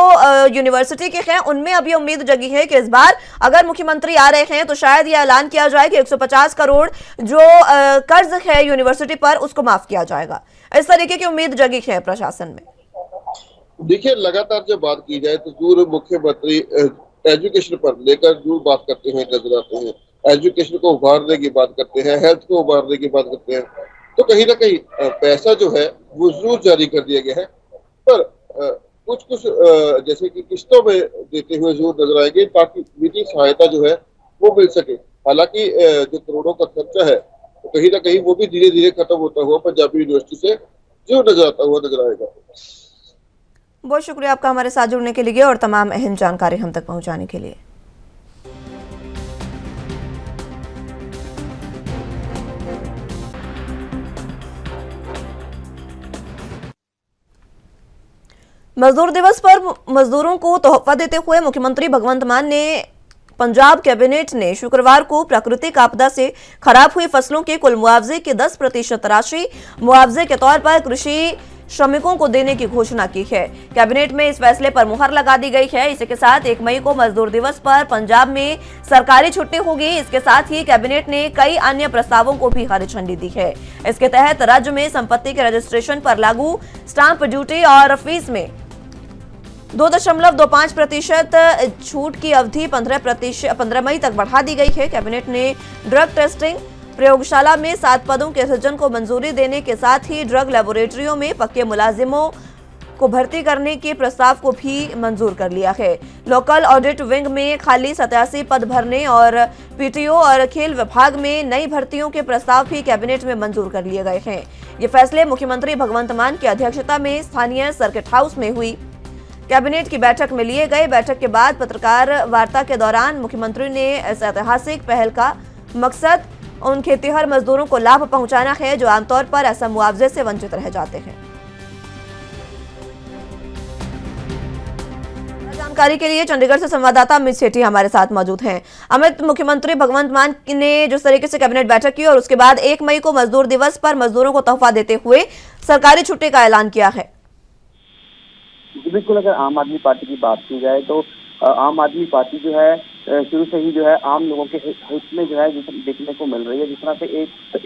यूनिवर्सिटी के हैं उनमें अभी उम्मीद जगी है कि इस बार अगर मुख्यमंत्री आ रहे हैं तो शायद ये ऐलान किया जाए कि 150 करोड़ जो कर्ज है यूनिवर्सिटी पर उसको माफ किया जाएगा। इस तरीके की उम्मीद जगी है प्रशासन में। देखिए, लगातार जब बात की जाए तो जरूर मुख्यमंत्री एजुकेशन पर लेकर जरूर बात करते हुए नजर आते हैं। एजुकेशन को उभारने की बात करते हैं, हेल्थ को उभारने की बात करते हैं, तो कहीं ना कहीं पैसा जो है वो जरूर जारी कर दिया गया है, पर कुछ कुछ जैसे कि किस्तों में देते हुए जरूर नजर आएंगे ताकि वित्तीय सहायता जो है वो मिल सके। हालांकि जो करोड़ों का खर्चा है तो कहीं ना कहीं वो भी धीरे धीरे खत्म होता हुआ पंजाबी यूनिवर्सिटी से जो नजर आता हुआ नजर आएगा। बहुत शुक्रिया आपका हमारे साथ जुड़ने के लिए और तमाम अहम जानकारी हम तक पहुंचाने के लिए। मजदूर दिवस पर मजदूरों को तोहफा देते हुए मुख्यमंत्री भगवंत मान ने पंजाब कैबिनेट ने शुक्रवार को प्राकृतिक आपदा से खराब हुई फसलों के कुल मुआवजे की 10% राशि मुआवजे के तौर पर कृषि श्रमिकों को देने की घोषणा की है। कैबिनेट में इस फैसले पर मुहर लगा दी गई है। इसी के साथ 1 मई को मजदूर दिवस पर पंजाब में सरकारी छुट्टी होगी। इसके साथ ही कैबिनेट ने कई अन्य प्रस्तावों को भी हरी झंडी दी है। इसके तहत राज्य में संपत्ति के रजिस्ट्रेशन पर लागू स्टाम्प ड्यूटी और फीस में 2.25% छूट की अवधि 15 मई तक बढ़ा दी गई है। कैबिनेट ने ड्रग टेस्टिंग प्रयोगशाला में 7 पदों के सृजन को मंजूरी देने के साथ ही ड्रग लेबोरेटरियों में पक्के मुलाजिमों को भर्ती करने के प्रस्ताव को भी मंजूर कर लिया है। लोकल ऑडिट विंग में खाली 87 पद भरने और पीटीओ और खेल विभाग में नई भर्तियों के प्रस्ताव भी कैबिनेट में मंजूर कर लिए गए हैं। ये फैसले मुख्यमंत्री भगवंत मान की अध्यक्षता में स्थानीय सर्किट हाउस में हुई कैबिनेट की बैठक में लिए गए। बैठक के बाद पत्रकार वार्ता के दौरान मुख्यमंत्री ने इस ऐतिहासिक पहल का मकसद उन खेतीहर मजदूरों को लाभ पहुंचाना है जो आमतौर पर ऐसा मुआवजे से वंचित रह जाते हैं। जानकारी के लिए चंडीगढ़ से संवाददाता अमित सेठी हमारे साथ मौजूद हैं। अमित, मुख्यमंत्री भगवंत मान ने जिस तरीके से कैबिनेट बैठक की और उसके बाद 1 मई को मजदूर दिवस पर मजदूरों को तोहफा देते हुए सरकारी छुट्टी का ऐलान किया है। बिल्कुल, अगर आम आदमी पार्टी की बात की जाए तो आम आदमी पार्टी जो है शुरू से ही जो है आम लोगों के हित में जो है देखने को मिल रही है। जिस तरह से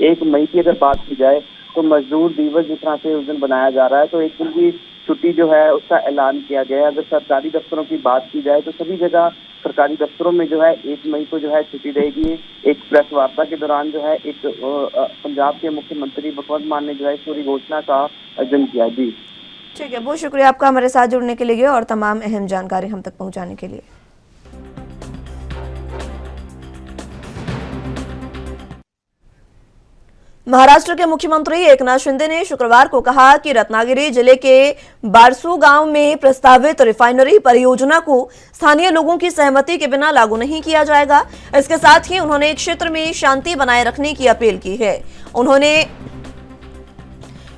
1 मई की अगर बात की जाए तो मजदूर दिवस जिस तरह से उस दिन बनाया जा रहा है तो 1 दिन की छुट्टी जो है उसका ऐलान किया गया है। अगर सरकारी दफ्तरों की बात की जाए तो सभी जगह सरकारी दफ्तरों में जो है 1 मई को जो है छुट्टी रहेगी। एक प्रेस वार्ता के दौरान जो है एक पंजाब के मुख्यमंत्री भगवंत मान ने जो है इस पूरी घोषणा का आयोजन किया। जी ठीक है, बहुत शुक्रिया आपका हमारे साथ जुड़ने के लिए और तमाम अहम जानकारी हम तक पहुंचाने के लिए। महाराष्ट्र के मुख्यमंत्री एकनाथ शिंदे ने शुक्रवार को कहा कि रत्नागिरी जिले के बारसू गांव में प्रस्तावित रिफाइनरी परियोजना को स्थानीय लोगों की सहमति के बिना लागू नहीं किया जाएगा। इसके साथ ही उन्होंने क्षेत्र में शांति बनाए रखने की अपील की है। उन्होंने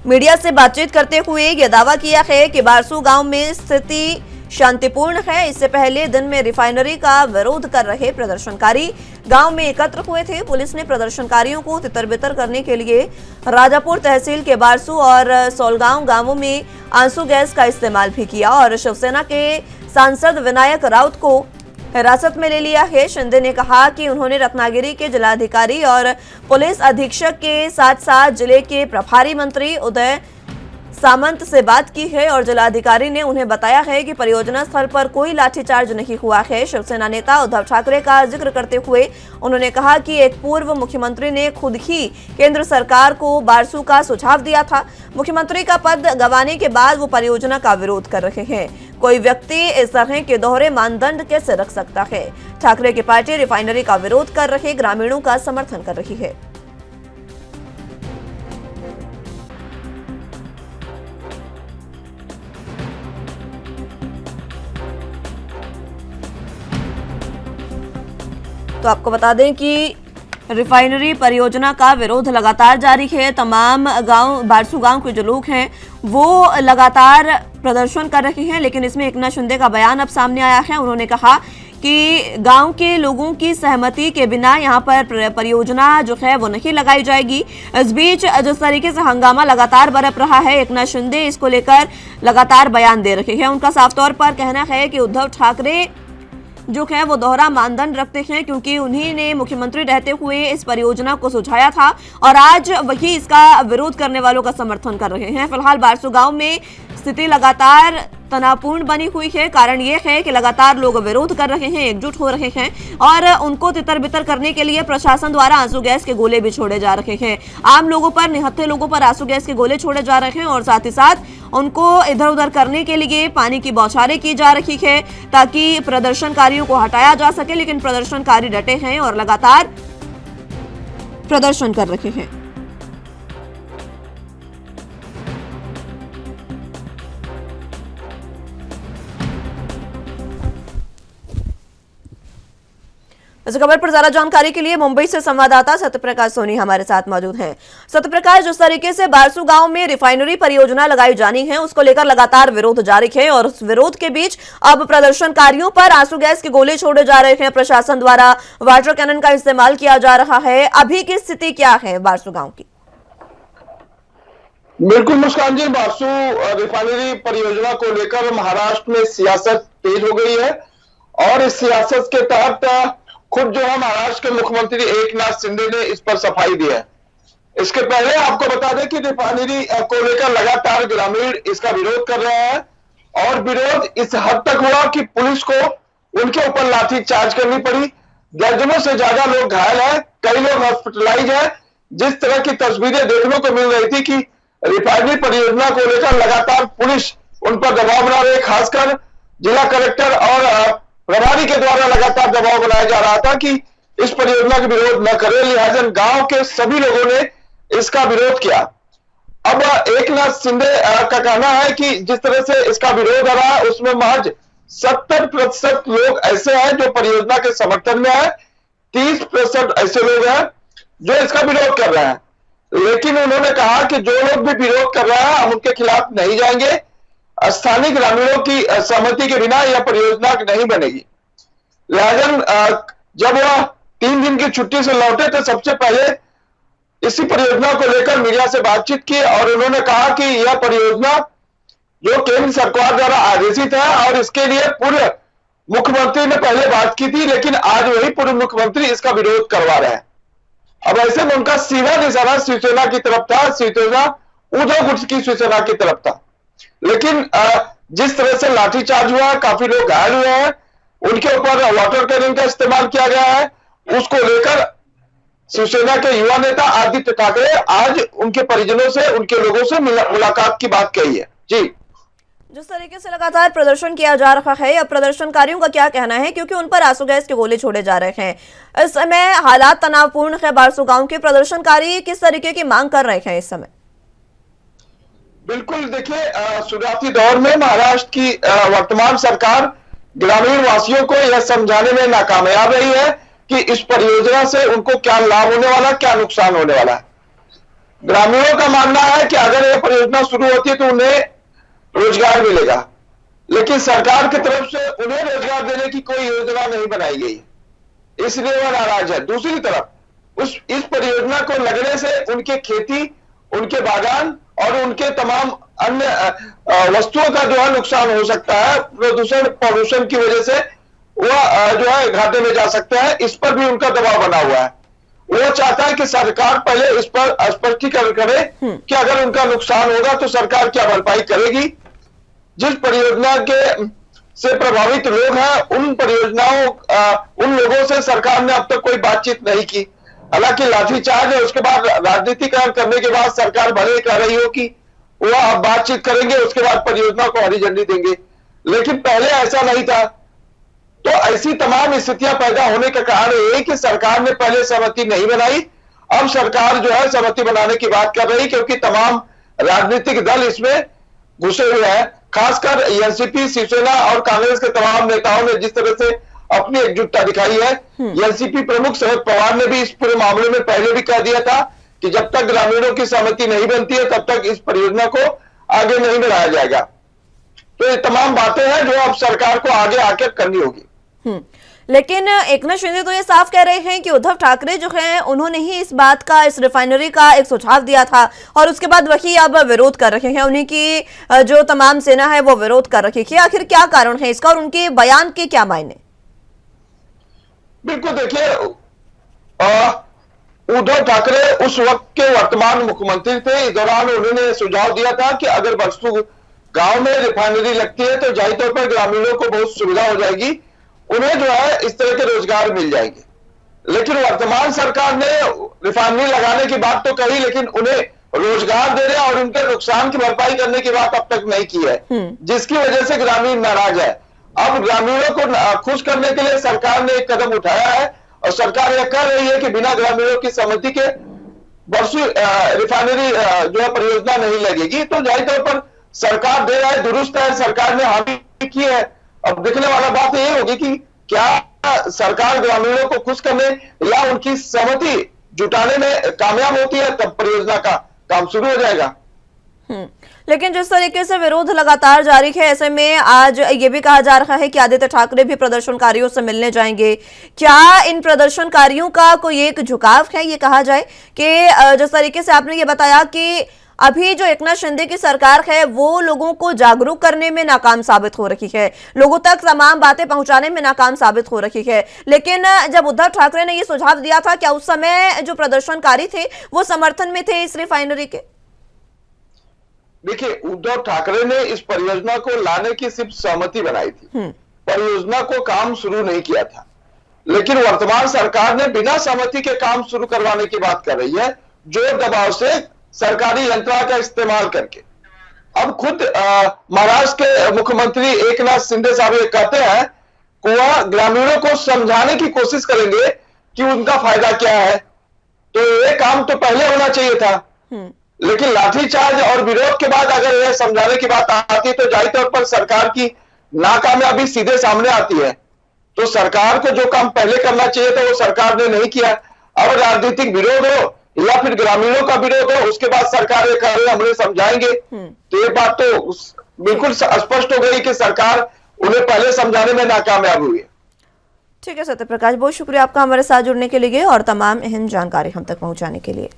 मीडिया से बातचीत करते हुए यह दावा किया है कि बारसू गांव में स्थिति शांतिपूर्ण है। इससे पहले दिन में रिफाइनरी का विरोध कर रहे प्रदर्शनकारी गांव में एकत्र हुए थे। पुलिस ने प्रदर्शनकारियों को तितर-बितर करने के लिए राजापुर तहसील के बारसू और सोलगांव गांवों में आंसू गैस का इस्तेमाल भी किया और शिवसेना के सांसद विनायक राउत को हिरासत में ले लिया है। शिंदे ने कहा कि उन्होंने रत्नागिरी के जिलाधिकारी और पुलिस अधीक्षक के साथ साथ जिले के प्रभारी मंत्री उदय सामंत से बात की है और जिलाधिकारी ने उन्हें बताया है कि परियोजना स्थल पर कोई लाठीचार्ज नहीं हुआ है। शिवसेना नेता उद्धव ठाकरे का जिक्र करते हुए उन्होंने कहा कि एक पूर्व मुख्यमंत्री ने खुद ही केंद्र सरकार को बारसू का सुझाव दिया था। मुख्यमंत्री का पद गंवाने के बाद वो परियोजना का विरोध कर रहे हैं। कोई व्यक्ति इस तरह के दोहरे मानदंड कैसे रख सकता है? ठाकरे की पार्टी रिफाइनरी का विरोध कर रहे ग्रामीणों का समर्थन कर रही है। तो आपको बता दें कि रिफाइनरी परियोजना का विरोध लगातार जारी है। तमाम गांव बारसू गांव के जो लोग हैं वो लगातार प्रदर्शन कर रहे हैं, लेकिन इसमें एकनाथ शिंदे का बयान अब सामने आया है। उन्होंने कहा कि गांव के लोगों की सहमति के बिना यहां पर परियोजना जो है वो नहीं लगाई जाएगी। इस बीच जिस तरीके से हंगामा लगातार बरप रहा है, एकनाथ शिंदे इसको लेकर लगातार बयान दे रहे हैं। उनका साफ तौर पर कहना है कि उद्धव ठाकरे जो है वो दोहरा मानदंड रखते हैं, क्योंकि उन्हीं ने मुख्यमंत्री रहते हुए इस परियोजना को सुझाया था और आज वही इसका विरोध करने वालों का समर्थन कर रहे हैं। फिलहाल बारसू गांव में स्थिति लगातार तनावपूर्ण बनी हुई है। कारण ये है कि लगातार लोग विरोध कर रहे हैं, एकजुट हो रहे हैं और उनको तितर बितर करने के लिए प्रशासन द्वारा आंसू गैस के गोले भी छोड़े जा रहे हैं। आम लोगों पर, निहत्थे लोगों पर आंसू गैस के गोले छोड़े जा रहे हैं और साथ ही साथ उनको इधर उधर करने के लिए पानी की बौछारें की जा रही है ताकि प्रदर्शनकारियों को हटाया जा सके। लेकिन प्रदर्शनकारी डटे हैं और लगातार प्रदर्शन कर रहे हैं। इस खबर पर ज्यादा जानकारी के लिए मुंबई से संवाददाता सत्यप्रकाश सोनी हमारे साथ मौजूद हैं। सत्यप्रकाश, जिस तरीके से बारसू गांव में रिफाइनरी परियोजना लगाई जानी है उसको लेकर लगातार विरोध जारी है और उस विरोध के बीच अब प्रदर्शनकारियों पर आंसू गैस के गोले छोड़े जा रहे हैं, प्रशासन द्वारा वाटर कैनन का इस्तेमाल किया जा रहा है। अभी की स्थिति क्या है बारसू गाँव की? बिल्कुल मुस्कान जी, बारसू रिफाइनरी परियोजना को लेकर महाराष्ट्र में सियासत तेज हो गई है और इस सियासत के तहत खुद जो है महाराष्ट्र के मुख्यमंत्री एकनाथ शिंदे ने इस पर सफाई दी है। इसके पहले आपको बता दें कि रिफाइनरी को लेकर लगातार ग्रामीण इसका विरोध कर रहे हैं और विरोध इस हद तक हुआ कि पुलिस को उनके ऊपर लाठी चार्ज करनी पड़ी। दर्जनों से ज्यादा लोग घायल हैं, कई लोग हॉस्पिटलाइज हैं। जिस तरह की तस्वीरें देखने को मिल रही थी कि रिफाइनरी परियोजना को लेकर लगातार पुलिस उन पर दबाव बना रही है, खासकर जिला कलेक्टर और प्रभारी के द्वारा लगातार दबाव बनाया जा रहा था कि इस परियोजना का विरोध न करें। लिहाजा गांव के सभी लोगों ने इसका विरोध किया। अब एकनाथ शिंदे का कहना है कि जिस तरह से इसका विरोध हो रहा है उसमें महज 70% लोग ऐसे हैं जो परियोजना के समर्थन में है, 30% ऐसे लोग हैं जो इसका विरोध कर रहे हैं। लेकिन उन्होंने कहा कि जो लोग भी विरोध कर रहे हैं हम उनके खिलाफ नहीं जाएंगे। स्थानीय ग्रामीणों की सहमति के बिना यह परियोजना नहीं बनेगी। लिहाजा जब वह 3 दिन की छुट्टी से लौटे तो सबसे पहले इसी परियोजना को लेकर मीडिया से बातचीत की और उन्होंने कहा कि यह परियोजना जो केंद्र सरकार द्वारा आदेशित है और इसके लिए पूर्व मुख्यमंत्री ने पहले बात की थी, लेकिन आज वही पूर्व मुख्यमंत्री इसका विरोध करवा रहे हैं। अब ऐसे में उनका सीधा निशाना शिवसेना की तरफ था, शिवसेना उद्धव गुट की शिवसेना की तरफ था। लेकिन जिस तरह से लाठीचार्ज हुआ, काफी लोग घायल हुए हैं, उनके ऊपर वाटर कैनन का इस्तेमाल किया गया है, उसको लेकर शिवसेना के युवा नेता आदित्य ठाकरे आज उनके परिजनों से, उनके लोगों से मुलाकात की बात कही है। जी, जिस तरीके से लगातार प्रदर्शन किया जा रहा है, अब प्रदर्शनकारियों का क्या कहना है, क्योंकि उन पर आंसू गैस के गोले छोड़े जा रहे हैं। इस समय हालात तनावपूर्ण है बारसू गांव के। प्रदर्शनकारी किस तरीके की मांग कर रहे हैं इस समय? बिल्कुल, देखिए शुरुआती दौर में महाराष्ट्र की वर्तमान सरकार ग्रामीण वासियों को यह समझाने में नाकामयाब रही है कि इस परियोजना से उनको क्या लाभ होने वाला, क्या नुकसान होने वाला है। ग्रामीणों का मानना है कि अगर यह परियोजना शुरू होती है तो उन्हें रोजगार मिलेगा, लेकिन सरकार की तरफ से उन्हें रोजगार देने की कोई योजना नहीं बनाई गई, इसलिए वह नाराज है। दूसरी तरफ इस परियोजना को लगने से उनके खेती, उनके बागान और उनके तमाम अन्य वस्तुओं का जो है नुकसान हो सकता है। प्रदूषण की वजह से वह जो है घाटे में जा सकते हैं। इस पर भी उनका दबाव बना हुआ है। वो चाहता है कि सरकार पहले इस पर स्पष्टीकरण करे कि अगर उनका नुकसान होगा तो सरकार क्या भरपाई करेगी। जिस परियोजना के से प्रभावित लोग हैं उन लोगों से सरकार ने अब तक कोई बातचीत नहीं की। हालांकि लाठीचार्ज है, उसके बाद राजनीतिकरण करने के बाद सरकार भले कह रही हो कि वह अब बातचीत करेंगे, उसके बाद परियोजना को हरी झंडी देंगे, लेकिन पहले ऐसा नहीं था। तो ऐसी तमाम स्थितियां पैदा होने का कारण ये कि सरकार ने पहले सहमति नहीं बनाई। अब सरकार जो है सहमति बनाने की बात कर रही है, क्योंकि तमाम राजनीतिक दल इसमें घुसे हुए हैं। खासकर एनसीपी, शिवसेना और कांग्रेस के तमाम नेताओं ने जिस तरह से अपनी एकजुटता दिखाई है। एनसीपी प्रमुख शरद पवार ने भी इस पूरे मामले में पहले भी कह दिया था कि जब तक ग्रामीणों की सहमति नहीं बनती है तब तक इस परियोजना को आगे नहीं बढ़ाया जाएगा। तो ये तमाम बातें हैं जो अब सरकार को आगे आकर करनी होगी। लेकिन एकनाथ शिंदे तो ये साफ कह रहे हैं कि उद्धव ठाकरे जो हैं उन्होंने ही इस बात का, इस रिफाइनरी का एक सुझाव दिया था और उसके बाद वही अब विरोध कर रहे हैं। उन्हीं की जो तमाम सेना है वो विरोध कर रही है। आखिर क्या कारण है इसका और उनके बयान के क्या मायने? बिल्कुल, देखिए उद्धव ठाकरे उस वक्त के वर्तमान मुख्यमंत्री थे। इस दौरान उन्होंने सुझाव दिया था कि अगर बारसू गांव में रिफाइनरी लगती है तो जाहिर तौर पर ग्रामीणों को बहुत सुविधा हो जाएगी, उन्हें जो है इस तरह के रोजगार मिल जाएंगे। लेकिन वर्तमान सरकार ने रिफाइनरी लगाने की बात तो कही, लेकिन उन्हें रोजगार देने और उनके नुकसान की भरपाई करने की बात अब तक नहीं की है, जिसकी वजह से ग्रामीण नाराज है। अब ग्रामीणों को खुश करने के लिए सरकार ने एक कदम उठाया है और सरकार यह कह रही है कि बिना ग्रामीणों की सहमति के वर्षों रिफाइनरी जो है परियोजना नहीं लगेगी। तो जाहिर तौर पर सरकार दे रहा है, दुरुस्त है, सरकार ने हामी की है। अब देखने वाला बात यही होगी कि क्या सरकार ग्रामीणों को खुश करने या उनकी सहमति जुटाने में कामयाब होती है, तब परियोजना का काम शुरू हो जाएगा। लेकिन जिस तरीके से विरोध लगातार जारी है, ऐसे में आज ये भी कहा जा रहा है कि आदित्य ठाकरे भी प्रदर्शनकारियों से मिलने जाएंगे। क्या इन प्रदर्शनकारियों का कोई एक झुकाव है? ये कहा जाए कि जिस तरीके से आपने ये बताया कि अभी जो एकनाथ शिंदे की सरकार है वो लोगों को जागरूक करने में नाकाम साबित हो रही है, लोगों तक तमाम बातें पहुंचाने में नाकाम साबित हो रही है। लेकिन जब उद्धव ठाकरे ने ये सुझाव दिया था, क्या उस समय जो प्रदर्शनकारी थे वो समर्थन में थे इस रिफाइनरी के? देखिए, उद्धव ठाकरे ने इस परियोजना को लाने की सिर्फ सहमति बनाई थी, परियोजना को काम शुरू नहीं किया था। लेकिन वर्तमान सरकार ने बिना सहमति के काम शुरू करवाने की बात कर रही है, जोर दबाव से सरकारी यंत्रणा का इस्तेमाल करके। अब खुद महाराष्ट्र के मुख्यमंत्री एकनाथ शिंदे साहब ये कहते हैं कि वह ग्रामीणों को समझाने की कोशिश करेंगे कि उनका फायदा क्या है। तो ये काम तो पहले होना चाहिए था, लेकिन लाठीचार्ज और विरोध के बाद अगर यह समझाने की बात आती है तो जाहिर तौर पर सरकार की नाकामयाबी सीधे सामने आती है। तो सरकार को जो काम पहले करना चाहिए था वो सरकार ने नहीं किया। अब राजनीतिक विरोध हो या फिर ग्रामीणों का विरोध हो, उसके बाद सरकार ये कह रही है हम उन्हें समझाएंगे, तो ये बात तो बिल्कुल स्पष्ट हो गई कि सरकार उन्हें पहले समझाने में नाकामयाब हुई है। ठीक है सत्य प्रकाश, बहुत शुक्रिया आपका हमारे साथ जुड़ने के लिए और तमाम अहम जानकारी हम तक पहुंचाने के लिए।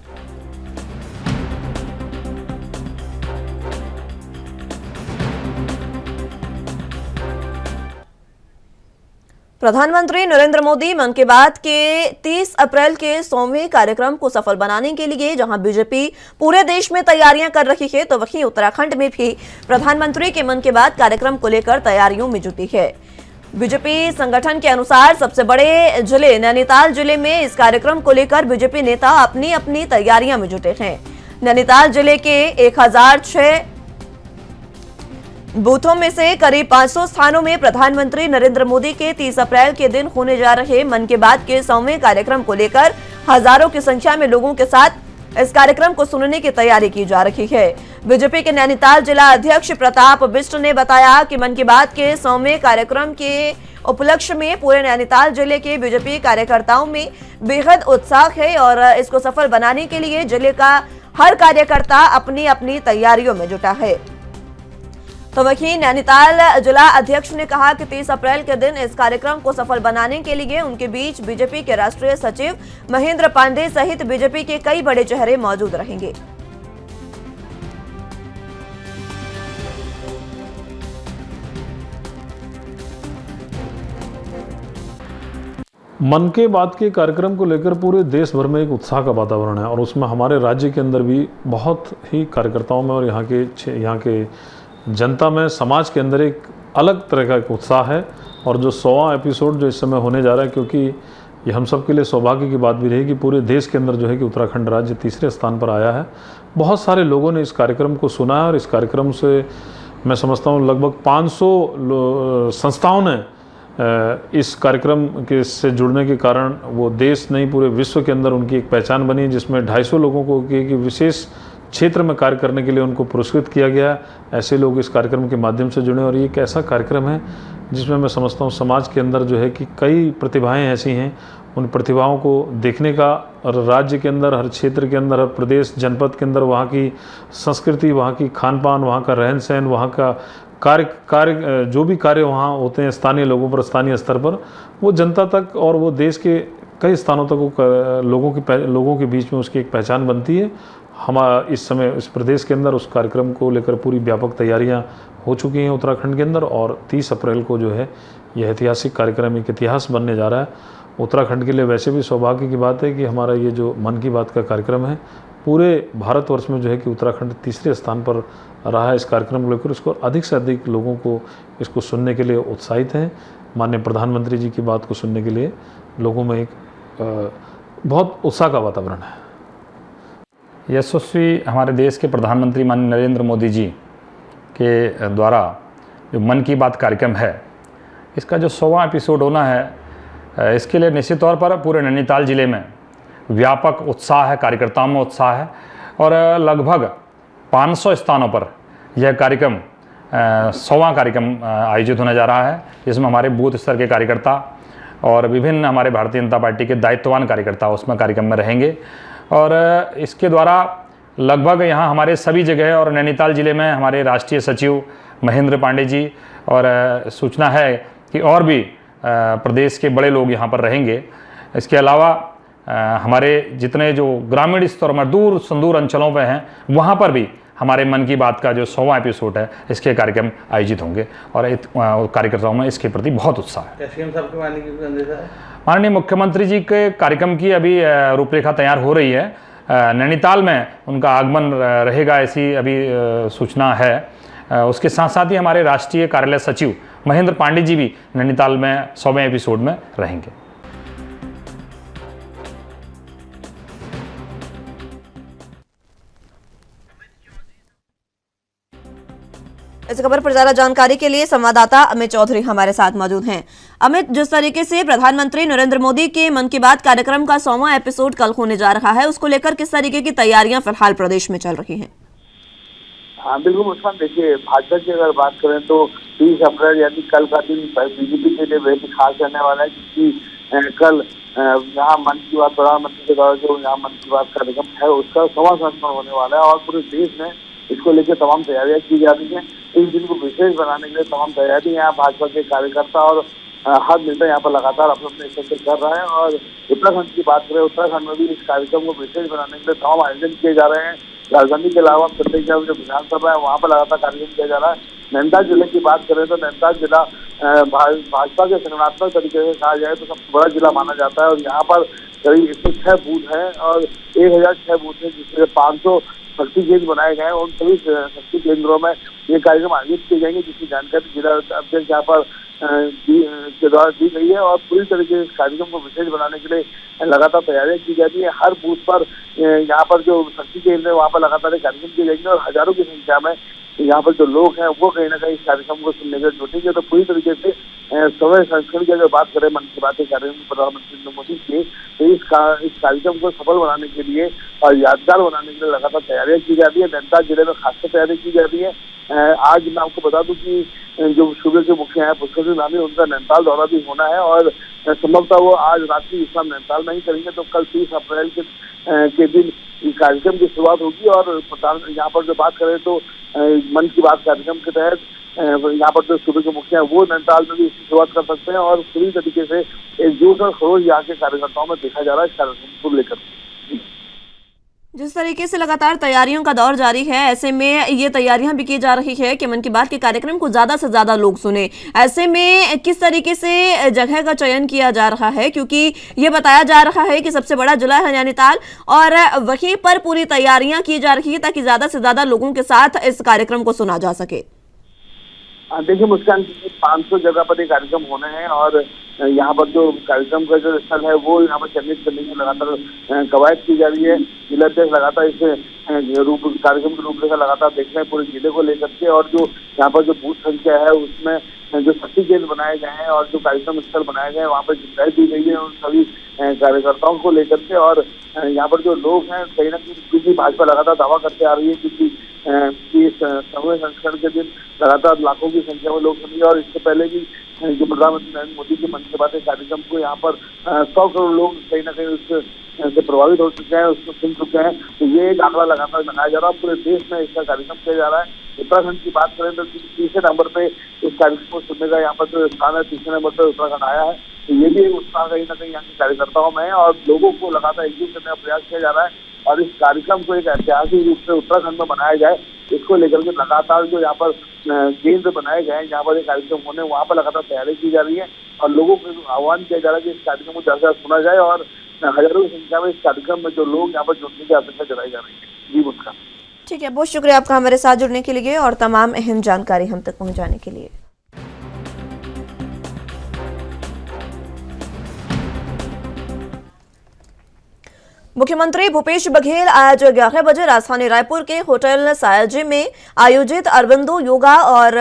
प्रधानमंत्री नरेंद्र मोदी मन की बात के 30 अप्रैल के 100वें कार्यक्रम को सफल बनाने के लिए जहां बीजेपी पूरे देश में तैयारियां कर रही है, तो वहीं उत्तराखंड में भी प्रधानमंत्री के मन की बात कार्यक्रम को लेकर तैयारियों में जुटी है। बीजेपी संगठन के अनुसार सबसे बड़े जिले नैनीताल जिले में इस कार्यक्रम को लेकर बीजेपी नेता अपनी अपनी तैयारियां में जुटे हैं। नैनीताल जिले के 1006 बूथों में से करीब 500 स्थानों में प्रधानमंत्री नरेंद्र मोदी के 30 अप्रैल के दिन होने जा रहे मन की बात के 100वें कार्यक्रम को लेकर हजारों की संख्या में लोगों के साथ इस कार्यक्रम को सुनने की तैयारी की जा रही है। बीजेपी के नैनीताल जिला अध्यक्ष प्रताप बिष्ट ने बताया कि मन की बात के 100वें कार्यक्रम के उपलक्ष्य में पूरे नैनीताल जिले के बीजेपी कार्यकर्ताओं में बेहद उत्साह है और इसको सफल बनाने के लिए जिले का हर कार्यकर्ता अपनी अपनी तैयारियों में जुटा है। तो वहीं नैनीताल जिला अध्यक्ष ने कहा कि 30 अप्रैल के दिन इस कार्यक्रम को सफल बनाने के लिए उनके बीच बीजेपी के राष्ट्रीय सचिव महेंद्र पांडे सहित बीजेपी के कई बड़े चेहरे मौजूद रहेंगे। मन की बात के कार्यक्रम को लेकर पूरे देश भर में एक उत्साह का वातावरण है और उसमें हमारे राज्य के अंदर भी बहुत ही कार्यकर्ताओं में और यहाँ के जनता में, समाज के अंदर एक अलग तरह का एक उत्साह है। और जो 100वां एपिसोड जो इस समय होने जा रहा है, क्योंकि ये हम सब के लिए सौभाग्य की बात भी रही कि पूरे देश के अंदर जो है कि उत्तराखंड राज्य तीसरे स्थान पर आया है। बहुत सारे लोगों ने इस कार्यक्रम को सुना है और इस कार्यक्रम से मैं समझता हूँ लगभग 500 संस्थाओं ने इस कार्यक्रम के से जुड़ने के कारण वो देश नहीं पूरे विश्व के अंदर उनकी एक पहचान बनी, जिसमें 250 लोगों को एक विशेष क्षेत्र में कार्य करने के लिए उनको पुरस्कृत किया गया। ऐसे लोग इस कार्यक्रम के माध्यम से जुड़े और ये एक ऐसा कार्यक्रम है जिसमें मैं समझता हूँ समाज के अंदर जो है कि कई प्रतिभाएं ऐसी हैं, उन प्रतिभाओं को देखने का और राज्य के अंदर, हर क्षेत्र के अंदर, हर प्रदेश जनपद के अंदर वहाँ की संस्कृति, वहाँ की खान पान, वहाँ का रहन सहन, वहाँ का कार्य जो भी कार्य वहाँ होते हैं स्थानीय लोगों पर, स्थानीय स्तर पर, वो जनता तक और वो देश के कई स्थानों तक लोगों के बीच में उसकी एक पहचान बनती है। हम इस समय इस प्रदेश के अंदर उस कार्यक्रम को लेकर पूरी व्यापक तैयारियां हो चुकी हैं उत्तराखंड के अंदर और 30 अप्रैल को जो है यह ऐतिहासिक कार्यक्रम एक इतिहास बनने जा रहा है। उत्तराखंड के लिए वैसे भी सौभाग्य की बात है कि हमारा ये जो मन की बात का कार्यक्रम है पूरे भारतवर्ष में जो है कि उत्तराखंड तीसरे स्थान पर रहा है इस कार्यक्रम को लेकर। इसको अधिक से अधिक लोगों को इसको सुनने के लिए उत्साहित हैं। माननीय प्रधानमंत्री जी की बात को सुनने के लिए लोगों में एक बहुत उत्साह का वातावरण है। यशस्वी हमारे देश के प्रधानमंत्री माननीय नरेंद्र मोदी जी के द्वारा जो मन की बात कार्यक्रम है, इसका जो 100वां एपिसोड होना है, इसके लिए निश्चित तौर पर पूरे नैनीताल ज़िले में व्यापक उत्साह है, कार्यकर्ताओं में उत्साह है और लगभग 500 स्थानों पर यह कार्यक्रम 100वां कार्यक्रम आयोजित होने जा रहा है, जिसमें हमारे बूथ स्तर के कार्यकर्ता और विभिन्न हमारे भारतीय जनता पार्टी के दायित्ववान कार्यकर्ता उसमें कार्यक्रम में रहेंगे। और इसके द्वारा लगभग यहाँ हमारे सभी जगह और नैनीताल ज़िले में हमारे राष्ट्रीय सचिव महेंद्र पांडे जी और सूचना है कि और भी प्रदेश के बड़े लोग यहाँ पर रहेंगे। इसके अलावा हमारे जितने जो ग्रामीण स्तर में दूर संदूर अंचलों पे हैं, वहाँ पर भी हमारे मन की बात का जो 100वां एपिसोड है, इसके कार्यक्रम आयोजित होंगे और कार्यकर्ताओं में इसके प्रति बहुत उत्साह है। माननीय मुख्यमंत्री जी के कार्यक्रम की अभी रूपरेखा तैयार हो रही है। नैनीताल में उनका आगमन रहेगा, ऐसी अभी सूचना है। उसके साथ साथ ही हमारे राष्ट्रीय कार्यालय सचिव महेंद्र पांडे जी भी नैनीताल में 100वें एपिसोड में रहेंगे। इस खबर पर ज्यादा जानकारी के लिए संवाददाता अमित चौधरी हमारे साथ मौजूद हैं। अमित, जिस तरीके से प्रधानमंत्री नरेंद्र मोदी के मन की बात कार्यक्रम का 100वां एपिसोड कल होने जा रहा है, उसको लेकर किस तरीके की तैयारियां फिलहाल प्रदेश में चल रही हैं? हाँ बिल्कुल मुस्कान, देखिए भाजपा की अगर बात करें तो 30 अप्रैल यानी कल का दिन बीजेपी के लिए बेहद खास रहने वाला है, क्योंकि कल यहाँ मन की बात प्रधानमंत्री के द्वारा जो यहाँ मन की बात कार्यक्रम है उसका 100वां संस्करण होने वाला है और पूरे देश में इसको लेकर तमाम तैयारियां की जा रही हैं। इस दिन को विशेष बनाने के लिए तमाम तैयारी यहाँ भाजपा के कार्यकर्ता और हर नेता यहाँ पर लगातार अपने अपने स्तर से कर रहे हैं। और उत्तराखंड की बात करें, उत्तराखंड में भी इस कार्यक्रम को विशेष बनाने के लिए तमाम आयोजन किए जा रहे हैं। राजधानी के अलावा प्रत्येक जो विधानसभा है वहाँ पर लगातार कार्यक्रम किया जा रहा है। नैनीताल जिले की बात करें तो नैनीताल जिला भाजपा के संगठनात्मक तरीके से कहा जाए तो सबसे बड़ा जिला माना जाता है और यहाँ पर करीब 106 बूथ हैं और 1006 बूथ है, जिसमें 500 शक्ति केंद्र बनाए गए हैं। उन सभी शक्ति केंद्रों में ये कार्यक्रम आयोजित किए जाएंगे, जिसकी जानकारी जिला अध्यक्ष यहाँ पर के द्वारा दी गई है। और पूरी तरीके से इस कार्यक्रम को विशेष बनाने के लिए लगातार तैयारियां की जाती है। हर बूथ पर यहाँ पर जो शक्ति केंद्र है वहाँ पर लगातार कार्यक्रम किए जाएंगे और हजारों की संख्या में यहाँ पर जो लोग हैं वो कहीं ना कहीं इस कार्यक्रम को सुनने के लिए जुटेंगे। तो पूरी तरीके से समय संस्करण की अगर बात करें मन की बात कार्यक्रम प्रधानमंत्री नरेंद्र मोदी की, तो इस कार्यक्रम को सफल बनाने के लिए और यादगार बनाने के लिए लगातार तैयारियां की जा रही है। नैनीताल जिले में खासकर तैयारी की जा रही है। आज मैं आपको बता दूं कि जो सूबे के मुखिया है पुष्कर सिंह धामी, उनका नैनीताल दौरा भी होना है और संभवतः वो आज रात्रि विश्राम नैनीताल में ही करेंगे। तो कल 30 अप्रैल के दिन इस कार्यक्रम की शुरुआत होगी और यहाँ पर जो बात करें तो मन की बात कार्यक्रम के तहत यहाँ पर जो सूबे के मुखिया है वो नैनीताल में भी इसकी शुरुआत कर सकते हैं और पूरी तरीके से एक जोश और खरोश यहाँ के कार्यकर्ताओं में देखा जा रहा है इस कार्यक्रम को लेकर। जिस तरीके से लगातार तैयारियों का दौर जारी है, ऐसे में ये तैयारियां भी की जा रही है कि मन की बात के कार्यक्रम को ज्यादा से ज्यादा लोग सुने। ऐसे में किस तरीके से जगह का चयन किया जा रहा है, क्योंकि ये बताया जा रहा है कि सबसे बड़ा जिला है नैनीताल और वहीं पर पूरी तैयारियां की जा रही है ताकि ज्यादा से ज्यादा लोगों के साथ इस कार्यक्रम को सुना जा सके। देखिए मुस्कान, 500 जगह पर ये कार्यक्रम होने हैं और यहाँ पर जो कार्यक्रम का जो स्थल है वो यहाँ पर चिन्हित करने की लगातार कवायद की जा रही है। जिला अध्यक्ष लगातार इस कार्यक्रम की रूपरेखा लगातार देख रहे हैं पूरे जिले को लेकर के और जो यहाँ पर जो बूथ संख्या है उसमें जो शक्ति केंद्र बनाए गए हैं और जो कार्यक्रम स्थल बनाए गए हैं वहाँ पर जिम्मेदारी दी गई है उन सभी कार्यकर्ताओं को लेकर के। और यहाँ पर जो लोग हैं कहीं ना कहीं, क्योंकि भाजपा लगातार दावा करते आ रही है क्योंकि इस समय संस्करण के दिन लगातार लाखों की संख्या में लोग सुनेंगे और इससे पहले भी जो प्रधानमंत्री नरेंद्र मोदी के मन की बात कार्यक्रम को यहाँ पर 100 करोड़ लोग कहीं ना कहीं उससे प्रभावित हो चुके हैं, उसको सुन चुके हैं। तो ये एक आंकड़ा लगातार लगाया जा रहा है, पूरे देश में इसका कार्यक्रम किया जा रहा है। उत्तराखंड की बात करें तो तीसरे नंबर पे इस कार्यक्रम को सुनने का यहाँ पर जो स्थान है, तीसरे नंबर पर उत्तराखंड आया है। तो ये भी एक उत्साह कहीं ना कहीं यहाँ के कार्यकर्ताओं में है और लोगों को लगातार एकजुट करने का प्रयास किया जा रहा है और इस कार्यक्रम को एक ऐतिहासिक रूप से उत्तराखंड में बनाया जाए, इसको लेकर के लगातार जो यहाँ पर केंद्र बनाए गए हैं जहाँ पर ये कार्यक्रम होने, वहाँ पर लगातार तैयारी की जा रही है और लोगों को आह्वान किया जा रहा है कि इस कार्यक्रम को ज्यादा से ज्यादा सुना जाए और हजारों की संख्या में इस कार्यक्रम में जो लोग यहाँ पर जुटने की आशंका जताई जा रही है। जी मुस्कान। ठीक है, बहुत शुक्रिया आपका हमारे साथ जुड़ने के लिए और तमाम अहम जानकारी हम तक पहुंचाने के लिए। मुख्यमंत्री भूपेश बघेल आज 11 बजे राजधानी रायपुर के होटल सायाजी में आयोजित अरबिंदो योगा और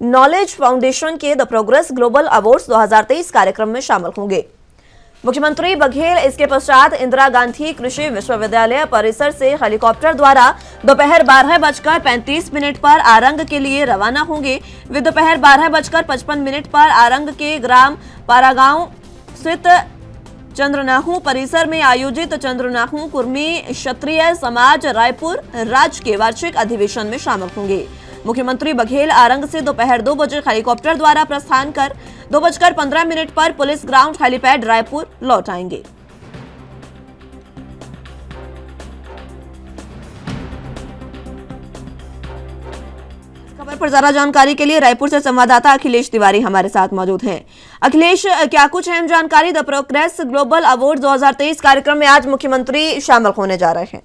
नॉलेज फाउंडेशन के द प्रोग्रेस ग्लोबल अवार्ड्स 2023 कार्यक्रम में शामिल होंगे। मुख्यमंत्री बघेल इसके पश्चात इंदिरा गांधी कृषि विश्वविद्यालय परिसर से हेलीकॉप्टर द्वारा दोपहर 12:35 पर आरंग के लिए रवाना होंगे। वे दोपहर 12:55 पर आरंग के ग्राम पारागांव स्थित चंद्रनाहू परिसर में आयोजित चंद्रनाहू कुर्मी क्षत्रिय समाज रायपुर राज्य के वार्षिक अधिवेशन में शामिल होंगे। मुख्यमंत्री बघेल आरंग से दोपहर 2 बजे हेलीकॉप्टर द्वारा प्रस्थान कर 2:15 पर पुलिस ग्राउंड हेलीपैड रायपुर लौट आएंगे। खबर पर ज्यादा जानकारी के लिए रायपुर से संवाददाता अखिलेश तिवारी हमारे साथ मौजूद हैं। अखिलेश, क्या कुछ अहम जानकारी द प्रोग्रेस ग्लोबल अवार्ड 2023 कार्यक्रम में आज मुख्यमंत्री शामिल होने जा रहे हैं?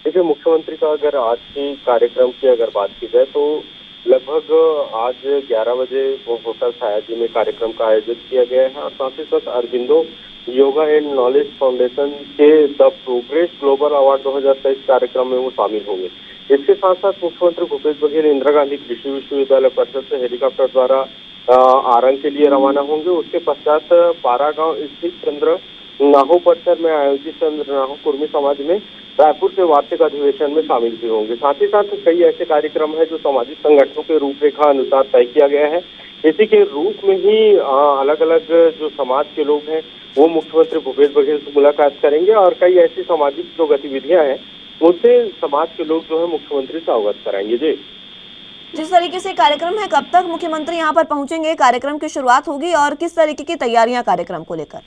देखिए, मुख्यमंत्री का अगर आज की कार्यक्रम की अगर बात की जाए तो लगभग आज 11 बजे होटल सायाजी में कार्यक्रम का आयोजित किया गया है और साथ ही साथ Aurobindo yoga and knowledge foundation के द प्रोग्रेस ग्लोबल अवार्ड 2023 कार्यक्रम में वो शामिल होंगे। इसके साथ साथ मुख्यमंत्री भूपेश बघेल इंदिरा गांधी कृषि विश्वविद्यालय परिसर से हेलीकॉप्टर द्वारा आरंग के लिए रवाना होंगे। उसके पश्चात पारागांव स्थित चंद्रनाहू परिसर में आयोजित चंद्रनाहू कुर्मी समाज में रायपुर के वार्षिक अधिवेशन में शामिल भी होंगे। साथ ही साथ कई ऐसे कार्यक्रम है जो सामाजिक संगठनों के रूपरेखा अनुसार तय किया गया है। इसी के रूप में ही अलग अलग जो समाज के लोग हैं वो मुख्यमंत्री भूपेश बघेल से मुलाकात करेंगे और कई ऐसी सामाजिक जो गतिविधियां हैं उनसे समाज के लोग जो है मुख्यमंत्री से अवगत कराएंगे। जी, जिस तरीके से कार्यक्रम है, कब तक मुख्यमंत्री यहाँ पर पहुंचेंगे, कार्यक्रम की शुरुआत होगी और किस तरीके की तैयारियां कार्यक्रम को लेकर?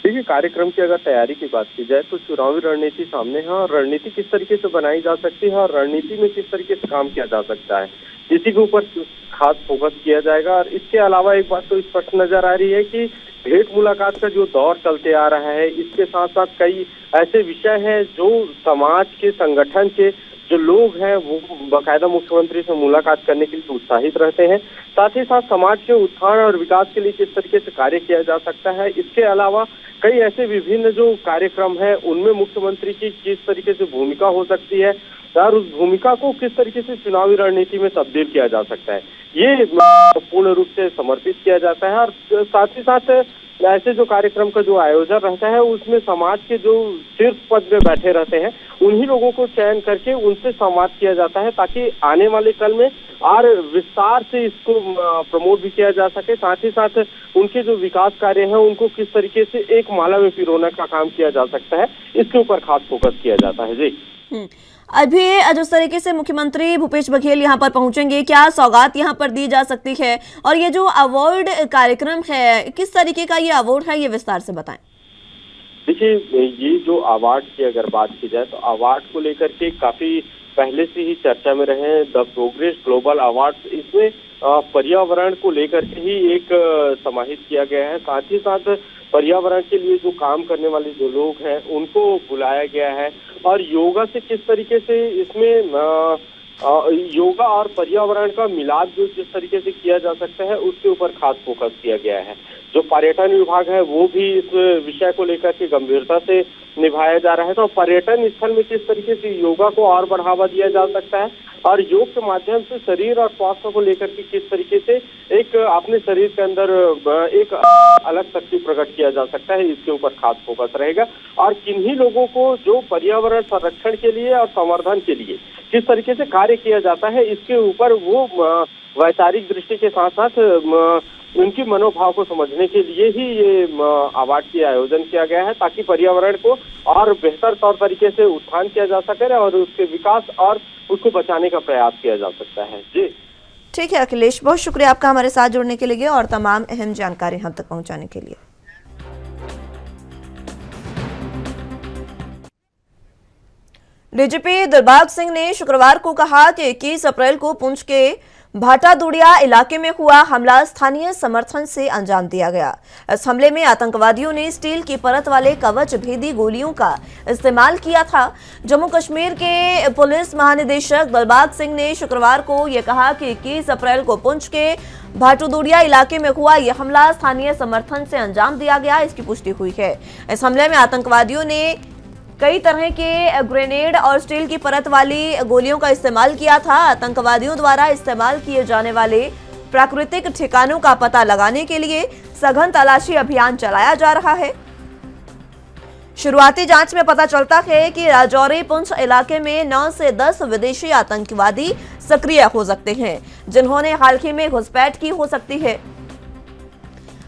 देखिए, कार्यक्रम की अगर तैयारी की बात की जाए तो चुनावी रणनीति सामने है और रणनीति किस तरीके से बनाई जा सकती है और रणनीति में किस तरीके से काम किया जा सकता है, इसी के ऊपर खास फोकस किया जाएगा। और इसके अलावा एक बात तो स्पष्ट नजर आ रही है कि भेंट मुलाकात का जो दौर चलते आ रहा है, इसके साथ साथ कई ऐसे विषय हैं जो समाज के संगठन के जो लोग हैं वो बाकायदा मुख्यमंत्री से मुलाकात करने के लिए उत्साहित रहते हैं। साथ ही साथ समाज के उत्थान और विकास के लिए किस तरीके से कार्य किया जा सकता है, इसके अलावा कई ऐसे विभिन्न जो कार्यक्रम है उनमें मुख्यमंत्री की किस तरीके से भूमिका हो सकती है और उस भूमिका को किस तरीके से चुनावी रणनीति में तब्दील किया जा सकता है, ये पूर्ण रूप से समर्पित किया जाता है। और साथ ही साथ ऐसे जो कार्यक्रम का जो आयोजन रहता है उसमें समाज के जो शीर्ष पद में बैठे रहते हैं उन्हीं लोगों को चयन करके उनसे संवाद किया जाता है ताकि आने वाले कल में और विस्तार से इसको प्रमोट भी किया जा सके। साथ ही साथ उनके जो विकास कार्य हैं उनको किस तरीके से एक माला में पिरोने का काम किया जा सकता है, इसके ऊपर खास फोकस किया जाता है। जी, अभी जिस तरीके से मुख्यमंत्री भूपेश बघेल यहाँ पर पहुंचेंगे, क्या सौगात यहाँ पर दी जा सकती है और ये जो अवार्ड कार्यक्रम है किस तरीके का ये अवार्ड है, ये विस्तार से बताएं। देखिए, ये जो अवार्ड की अगर बात की जाए तो अवार्ड को लेकर के काफी पहले से ही चर्चा में रहे हैं द प्रोग्रेस ग्लोबल अवार्ड। इसमें पर्यावरण को लेकर के ही एक समाहित किया गया है। साथ ही साथ पर्यावरण के लिए जो काम करने वाले जो लोग हैं उनको बुलाया गया है और योगा से किस तरीके से इसमें योगा और पर्यावरण का मिलाप जो जिस तरीके से किया जा सकता है उसके ऊपर खास फोकस किया गया है। जो पर्यटन विभाग है वो भी इस विषय को लेकर के गंभीरता से निभाया जा रहा है। तो पर्यटन स्थल में किस तरीके से योगा को और बढ़ावा दिया जा सकता है और योग के माध्यम से शरीर और स्वास्थ्य को लेकर के किस तरीके से एक अपने शरीर के अंदर एक अलग शक्ति प्रकट किया जा सकता है, इसके ऊपर खास फोकस रहेगा। और किन्हीं लोगों को जो पर्यावरण संरक्षण के लिए और संवर्धन के लिए किस तरीके से कार्य किया जाता है, इसके ऊपर वो वैचारिक दृष्टि के साथ साथ उनकी मनोभाव को समझने के लिए ही ये अवार्ड की आयोजन किया गया है ताकि पर्यावरण को और बेहतर तौर तरीके से उत्थान किया जा सके और उसके विकास और उसको बचाने का प्रयास किया जा सकता है। जी, ठीक है अखिलेश, बहुत शुक्रिया आपका हमारे साथ जुड़ने के लिए और तमाम अहम जानकारी हम तक पहुंचाने के लिए। डीजीपी दिलबाग सिंह ने शुक्रवार को कहा कि 21 अप्रैल को पुंछ के भाटादुड़िया इलाके में हुआ हमला स्थानीय समर्थन से अंजाम दिया गया। इस हमले में आतंकवादियों ने स्टील की परत वाले कवच भेदी गोलियों का इस्तेमाल किया था। जम्मू कश्मीर के पुलिस महानिदेशक दिलबाग सिंह ने शुक्रवार को यह कहा कि 21 अप्रैल को पुंछ के भाटादुड़िया इलाके में हुआ यह हमला स्थानीय समर्थन से अंजाम दिया गया, इसकी पुष्टि हुई है। इस हमले में आतंकवादियों ने कई तरह के ग्रेनेड और स्टील की परत वाली गोलियों का इस्तेमाल किया था। आतंकवादियों द्वारा इस्तेमाल किए जाने वाले प्राकृतिक ठिकानों का पता लगाने के लिए सघन तलाशी अभियान चलाया जा रहा है। शुरुआती जांच में पता चलता है कि राजौरी पुंछ इलाके में 9 से 10 विदेशी आतंकवादी सक्रिय हो सकते हैं, जिन्होंने हाल ही में घुसपैठ की हो सकती है।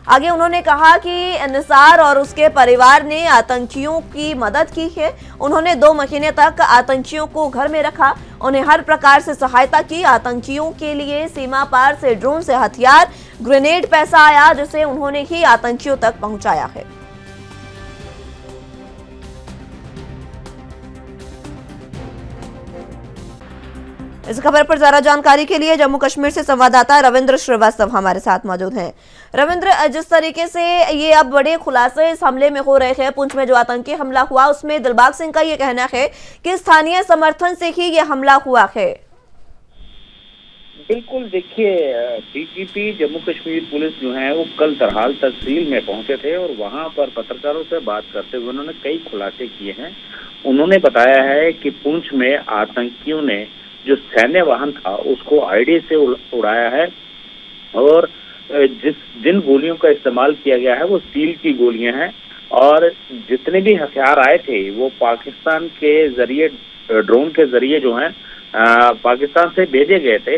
आगे उन्होंने कहा कि निसार और उसके परिवार ने आतंकियों की मदद की है। उन्होंने 2 महीने तक आतंकियों को घर में रखा, उन्हें हर प्रकार से सहायता की। आतंकियों के लिए सीमा पार से ड्रोन से हथियार, ग्रेनेड, पैसा आया, जिसे उन्होंने ही आतंकियों तक पहुंचाया है। इस खबर पर ज्यादा जानकारी के लिए जम्मू कश्मीर से संवाददाता रविंद्र श्रीवास्तव हमारे साथ मौजूद हैं। रविंद्र, जिस तरीके से ये अब बड़े खुलासे इस हमले में हो रहे हैं, पुंछ में जो आतंकी हमला हुआ उसमें दिलबाग सिंह का ये कहना है कि स्थानीय समर्थन से ही ये हमला हुआ है। बिल्कुल, देखिए, डीजीपी जम्मू कश्मीर पुलिस जो है वो कल तरहाल तहसील में पहुंचे थे और वहां पर पत्रकारों से बात करते हुए उन्होंने कई खुलासे किए हैं। उन्होंने बताया है कि पुंछ में आतंकियों ने जो सैन्य वाहन था उसको आईडी से उड़ाया है और जिन गोलियों का इस्तेमाल किया गया है वो स्टील की गोलियां हैं और जितने भी हथियार आए थे वो पाकिस्तान के जरिए, ड्रोन के जरिए जो है पाकिस्तान से भेजे गए थे।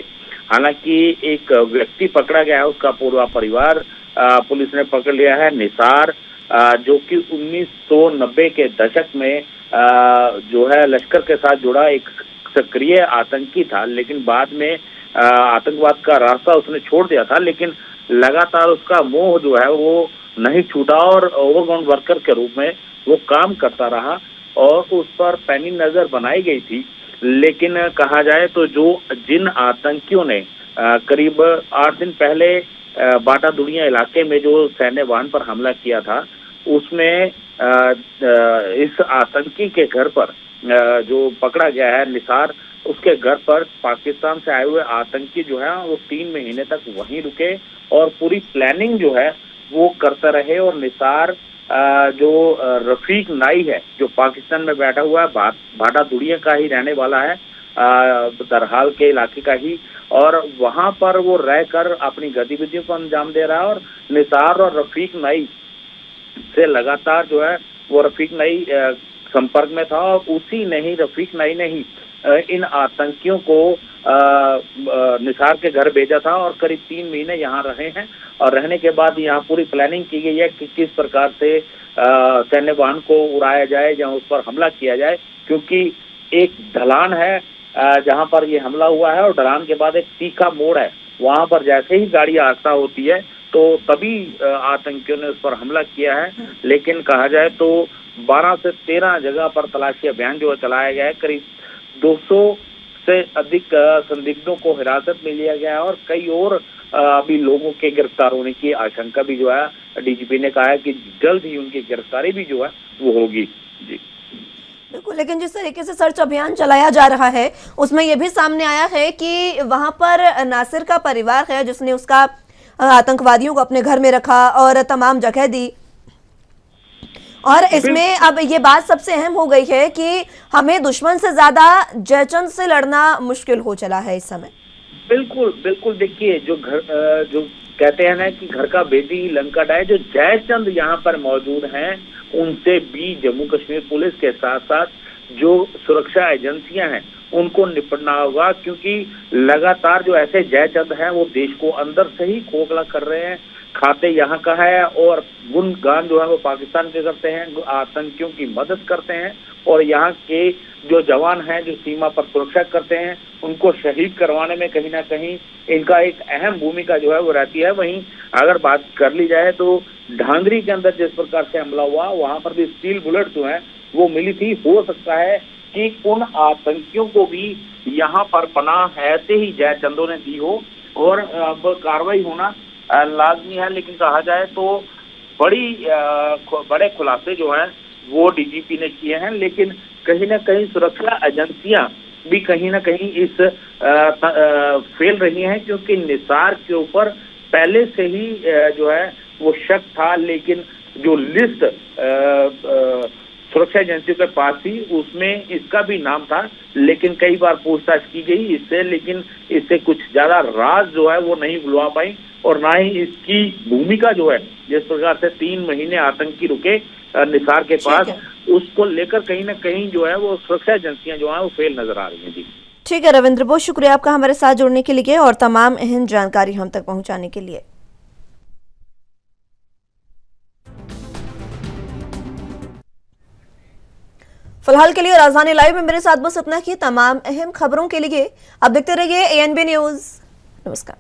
हालांकि एक व्यक्ति पकड़ा गया है, उसका पूरा परिवार पुलिस ने पकड़ लिया है, निसार, जो कि 1990 के दशक में जो है लश्कर के साथ जुड़ा एक सक्रिय आतंकी था, लेकिन बाद में आतंकवाद का रास्ता उसने छोड़ दिया था, लेकिन लगातार उसका मोह जो है वो नहीं छूटा और ओवरग्राउंड वर्कर के रूप में वो काम करता रहा और उस पर पैनी नजर बनाई गई थी। लेकिन कहा जाए तो जिन आतंकियों ने करीब 8 दिन पहले भाटादुड़िया इलाके में जो सैन्य वाहन पर हमला किया था, उसमें इस आतंकी के घर पर जो पकड़ा गया है निसार, उसके घर पर पाकिस्तान से आए हुए आतंकी जो है वो 3 महीने तक वहीं रुके और पूरी प्लानिंग जो है वो करते रहे। और निसार जो रफीक नाई है जो पाकिस्तान में बैठा हुआ है, भाटादुड़िया का ही रहने वाला है, तरहाल के इलाके का ही, और वहां पर वो रहकर अपनी गतिविधियों को अंजाम दे रहा है। और निसार और रफीक नाई से लगातार जो है वो रफीक नाई संपर्क में था और उसी ने ही, रफीक नाई ने ही इन आतंकियों को निसार के घर भेजा था और करीब 3 महीने यहाँ रहे हैं। और रहने के बाद यहाँ पूरी प्लानिंग की गई है कि किस प्रकार से सैन्य वाहन को उड़ाया जाए या उस पर हमला किया जाए, क्योंकि एक ढलान है जहाँ पर ये हमला हुआ है और ढलान के बाद एक तीखा मोड़ है, वहाँ पर जैसे ही गाड़ी हादसा होती है तो तभी आतंकियों ने उस पर हमला किया है। लेकिन कहा जाए तो 12 से 13 जगह पर तलाशी अभियान जो चलाया गया है, करीब 200 से अधिक संदिग्धों को हिरासत में लिया गया है और कई और अभी लोगों के गिरफ्तार होने की आशंका भी जो है डीजीपी ने कहा है कि जल्द ही उनकी गिरफ्तारी भी जो है वो होगी। जी बिल्कुल, लेकिन जिस तरीके से सर्च अभियान चलाया जा रहा है उसमें यह भी सामने आया है कि वहां पर नासिर का परिवार है जिसने उसका आतंकवादियों को अपने घर में रखा और तमाम जगह दी। और इसमें अब ये बात सबसे अहम हो गई है कि हमें दुश्मन से ज्यादा जयचंद से लड़ना मुश्किल हो चला है इस समय। बिल्कुल बिल्कुल, देखिए, जो कहते हैं ना कि घर का बेदी लंका डाय, जो जयचंद यहाँ पर मौजूद हैं उनसे भी जम्मू कश्मीर पुलिस के साथ साथ जो सुरक्षा एजेंसियां हैं उनको निपटना होगा, क्योंकि लगातार जो ऐसे जयचंद हैं वो देश को अंदर से ही खोखला कर रहे हैं। खाते यहाँ का है और गुणगान जो है वो पाकिस्तान के करते हैं, आतंकियों की मदद करते हैं और यहाँ के जो जवान हैं जो सीमा पर सुरक्षा करते हैं उनको शहीद करवाने में कहीं ना कहीं इनका एक अहम भूमिका जो है वो रहती है। वहीं अगर बात कर ली जाए तो ढांगरी के अंदर जिस प्रकार से हमला हुआ वहां पर भी स्टील बुलेट जो है वो मिली थी। हो सकता है कि उन आतंकियों को भी यहाँ पर पनाह ऐसे ही जय चंदो ने दी हो और अब कार्रवाई होना लाजमी है। लेकिन कहा जाए तो बड़े खुलासे जो हैं वो डीजीपी ने किए हैं, लेकिन कहीं ना कहीं सुरक्षा एजेंसियां भी कहीं ना कहीं इस फेल रही हैं, क्योंकि निसार के ऊपर पहले से ही जो है वो शक था, लेकिन जो लिस्ट सुरक्षा एजेंसियों के पास थी उसमें इसका भी नाम था, लेकिन कई बार पूछताछ की गई इससे, लेकिन इससे कुछ ज्यादा राज जो है वो नहीं खुलवा पाई और ना ही इसकी भूमिका जो है, जिस प्रकार से 3 महीने आतंकी रुके निसार के पास, उसको लेकर कहीं ना कहीं जो है वो सुरक्षा एजेंसियां जो है वो फेल नजर आ रही हैं। जी ठीक है रविंद्र, बहुत शुक्रिया आपका हमारे साथ जुड़ने के लिए और तमाम अहम जानकारी हम तक पहुंचाने के लिए। फिलहाल के लिए राजधानी लाइव में मेरे साथ बस इतना ही। तमाम अहम खबरों के लिए आप देखते रहिए ANB न्यूज। नमस्कार।